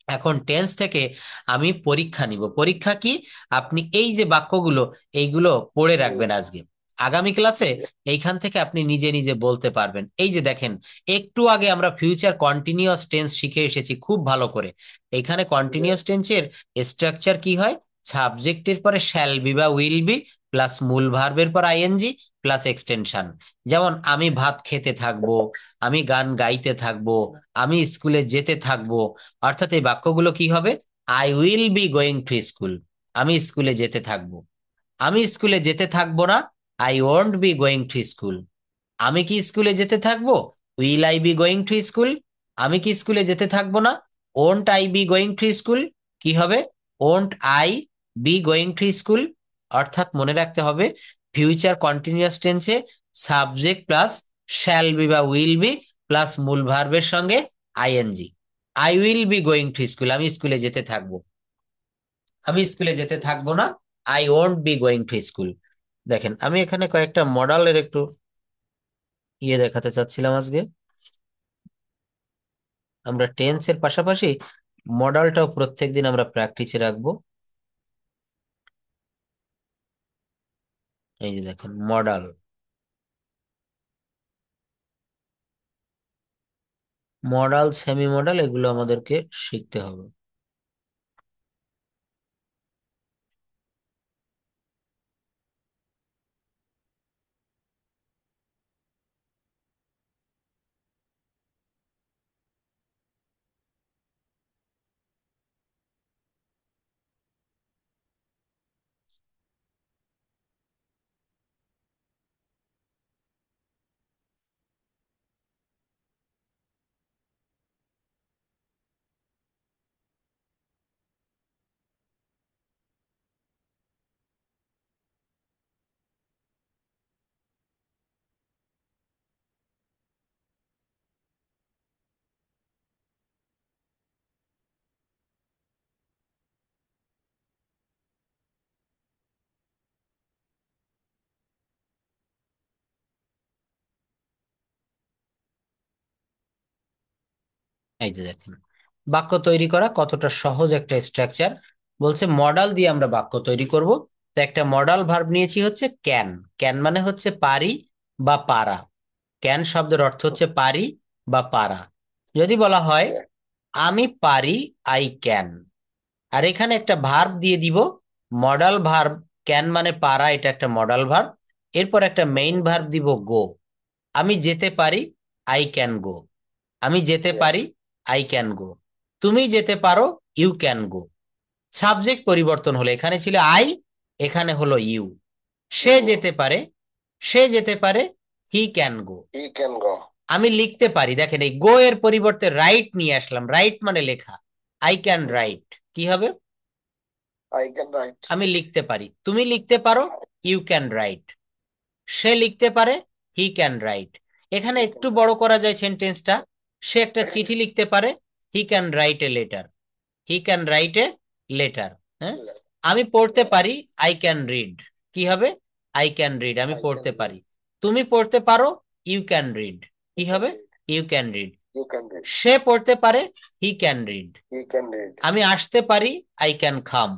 এখন টেন্স থেকে আমি পরীক্ষা নিব। পরীক্ষা কি? আপনি এই যে বাক্যগুলো, এইগুলো পড়ে রাখবেন আজকে। আগামী ক্লাসে এইখান থেকে আপনি নিজে নিজে বলতে পারবেন। এই যে দেখেন, একটু আগে আমরা ফিউচার কন্টিনিউয়াস টেন্স শিখে এসেছি খুব ভালো করে। এখানে কন্টিনিউয়াস টেন্সের স্ট্রাকচার কি হয়? সাবজেক্টের পরে শ্যাল বি বা উইল বি প্লাস মূল ভার্বের পর আইএনজি প্লাস এক্সটেনশন। যেমন আমি ভাত খেতে থাকবো, আমি গান গাইতে থাকবো, আমি স্কুলে যেতে থাকবো। অর্থাৎ এই বাক্যগুলো কি হবে? I will be going to school. আমি স্কুলে যেতে থাকবো। আমি স্কুলে যেতে থাকবো না, I won't be going to school. আমি কি স্কুলে যেতে থাকবো? Will I be going to school. আমি কি স্কুলে যেতে থাকবো না? Won't I be going to school. কি হবে? Won't I be going to school. অর্থাৎ মনে রাখতে হবে, ফিউচার কন্টিনিউয়াস টেন্সে সাবজেক্ট প্লাস শ্যাল বি বা উইল বি প্লাস মূল ভার্বের সঙ্গে ING. I will be going to school, আমি স্কুলে যেতে থাকবো। আমি স্কুলে যেতে থাকবো না, I won't be going to school. দেখেন, আমি এখানে কয়েকটা মডেলের একটু দেখাতে চাচ্ছিলাম আজকে। আমরা টেন্সের পাশাপাশি মডেলটাও প্রত্যেকদিন আমরা প্র্যাকটিসে রাখবো। এই যে দেখেন, মডেল, মডেল, সেমি মডেল, এগুলো আমাদেরকে শিখতে হবে। এই যে দেখেন, বাক্য তৈরি করা কতটা সহজ একটা স্ট্রাকচার। বলছে মডেল দিয়ে আমরা বাক্য তৈরি করব। তো একটা মডেল ভার্ব নিয়েছি হচ্ছে ক্যান। ক্যান মানে হচ্ছে পারি বা পারা। ক্যান শব্দের অর্থ হচ্ছে পারি বা পারা। যদি বলা হয় আমি পারি, আই ক্যান। আর এখানে একটা ভার্ব দিয়ে দিব, মডাল ভার্ব। ক্যান মানে পারা, এটা একটা মডাল ভার্ব। এরপর একটা মেইন ভার্ব দিব গো। আমি যেতে পারি, আই ক্যান গো। আমি যেতে Yeah. পারি, আই ক্যান গো। তুমি যেতে পারো, ইউ ক্যান গো। সাবজেক্ট পরিবর্তন হলো, এখানে ছিল আই, এখানে হলো ইউ। Say Mm. যেতে পারে, সে যেতে পারে, he can go. He can go. আমি লিখতে পারি, দেখেন এই গো এর পরিবর্তে রাইট নিয়ে আসলাম, রাইট মানে লেখা। I can Mm. রাইট, কি হবে? I can write. আমি লিখতে পারি, তুমি লিখতে পারো, ইউ ক্যান রাইট। সে লিখতে পারে, হি ক্যান রাইট। এখানে He can একটু বড় করা যায় সেন্টেন্সটা। সে একটা চিঠি লিখতে পারে, he can write a letter. He can write a letter. হ্যাঁ, write. আমি পড়তে Yeah. পারি, আই ক্যান রিড। কি হবে? আই ক্যান রিড, আমি I পড়তে can পারি। read. তুমি পড়তে পারো, ইউ ক্যান রিড। কি You can হবে? read. You can read. You can read. সে পড়তে পারে, he can read. He can read. আমি আসতে পারি, আই ক্যান কাম।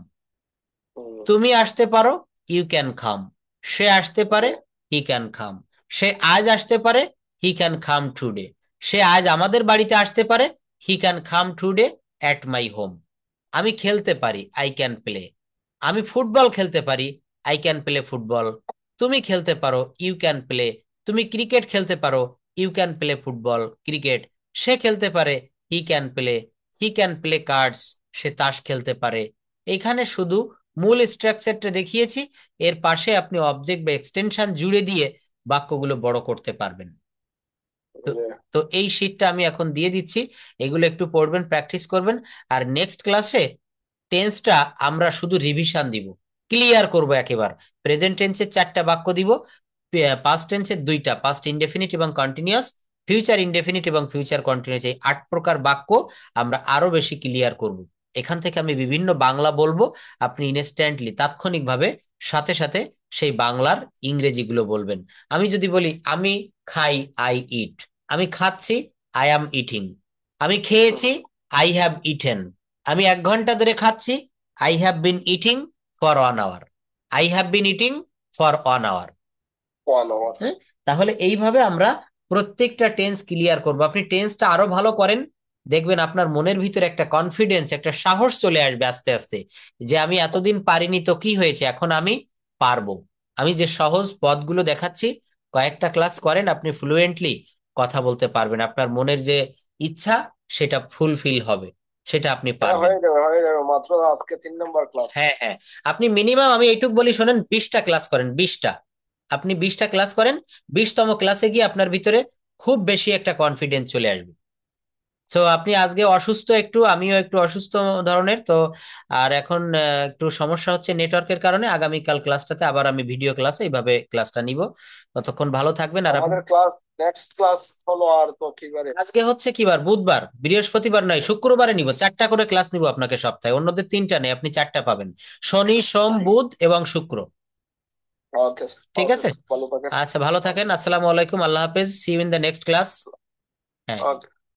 Mm. তুমি আসতে পারো, ইউ ক্যান কাম। সে আসতে পারে, Yeah. হি ক্যান কাম। সে আজ আসতে পারে, হি ক্যান কাম টুডে। সে আজ আমাদের বাড়িতে আসতে পারে, he can come today at my home. আমি খেলতে পারি, আই ক্যান প্লে। আমি ফুটবল খেলতে পারি, আই ক্যান প্লে ফুটবল। তুমি খেলতে পারো, ইউ ক্যান প্লে। তুমি ক্রিকেট খেলতে পারো, you can play football cricket. সে খেলতে পারে, he can play. He can play cards, সে তাস খেলতে পারে। এখানে শুধু মূল স্ট্রাকচারটা দেখিয়েছি, এর পাশে আপনি অবজেক্ট বা এক্সটেনশন জুড়ে দিয়ে বাক্যগুলো বড় করতে পারবেন। তো Yeah. তো এই শীটটা আমি এখন দিয়ে দিচ্ছি, এগুলো একটু পড়বেন, প্র্যাকটিস করবেন। আর নেক্সট ক্লাসে টেন্সটা আমরা শুধু রিভিশন দিব, ক্লিয়ার করব একেবারে। প্রেজেন্ট টেন্সের 4টা বাক্য দিব, পাস্ট টেন্সের 2টা, পাস্ট ইনডেফিনিট এবং কন্টিনিউয়াস, ফিউচার ইনডেফিনিট এবং ফিউচার কন্টিনিউয়াস, এই 8 প্রকার বাক্য আমরা আরো বেশি ক্লিয়ার করব। এখান থেকে আমি বিভিন্ন বাংলা বলবো, আপনি ইনস্ট্যান্টলি তাৎক্ষণিকভাবে সাথে সাথে সেই বাংলার ইংরেজিগুলো বলবেন। আমি যদি বলি আমি খাই, আই ইট। আমি খাচ্ছি, আই অ্যাম ইটিং। আমি খেয়েছি, Mm. I have eaten. আমি 1 ঘন্টা ধরে খাচ্ছি, I have been eating for 1 hour. I have been eating for 1 hour. 1 hour. হ্যাঁ, তাহলে এইভাবে আমরা প্রত্যেকটা টেন্স ক্লিয়ার করব। আপনি টেন্সটা আরো ভালো করেন, দেখবেন আপনার মনের ভিতরে একটা কনফিডেন্স, একটা সাহস চলে আসবে আস্তে আস্তে, যে আমি এতদিন পারিনি তো কি হয়েছে, এখন আমি পারবো। আমি যে সহজ পদগুলো দেখাচ্ছি, কয়েকটা ক্লাস করেন, আপনি ফ্লুয়েন্টলি কথা বলতে পারবেন। আপনার মনের যে ইচ্ছা সেটা ফুলফিল হবে, সেটা আপনি হ্যাঁ, পারবেন। হয়ে যাবে, হয়ে যাবে, মাত্র আজকে 3 নম্বর ক্লাস। হ্যাঁ হ্যাঁ, আপনি মিনিমাম, আমি এইটুক বলি শোনেন, 20টা ক্লাস করেন, 20টা। আপনি 20টা ক্লাস করেন, 20তম ক্লাসে গিয়ে আপনার ভিতরে খুব বেশি একটা কনফিডেন্স চলে আসবে। সো আপনি আজকে অসুস্থ একটু, আমিও একটু অসুস্থ ধরনের তো। আর এখন একটু সমস্যা হচ্ছে নেটওয়ার্কের কারণে। আগামীকাল ক্লাসটাতে আবার আমি ভিডিও ক্লাসে এইভাবে ক্লাসটা নিব। ততক্ষণ ভালো থাকবেন। আর আপনি, আমাদের ক্লাস, নেক্সট ক্লাস হলো আর তো কি বারে? আজকে হচ্ছে কি বার? বুধবার, বৃহস্পতিবার নয়, শুক্রবারে নিব। 4টা করে ক্লাস নিব আপনাকে সপ্তাহে, অন্যদের 3টা নেই, আপনি 4টা পাবেন। শনি, সোম, বুধ এবং শুক্র। ওকে, ঠিক ওকে, আছে? ভালো থাকেন। আচ্ছা, ভালো থাকেন। আসসালামু আলাইকুম, আল্লাহ হাফেজ, see you in the next class. হ্যাঁ। ওকে।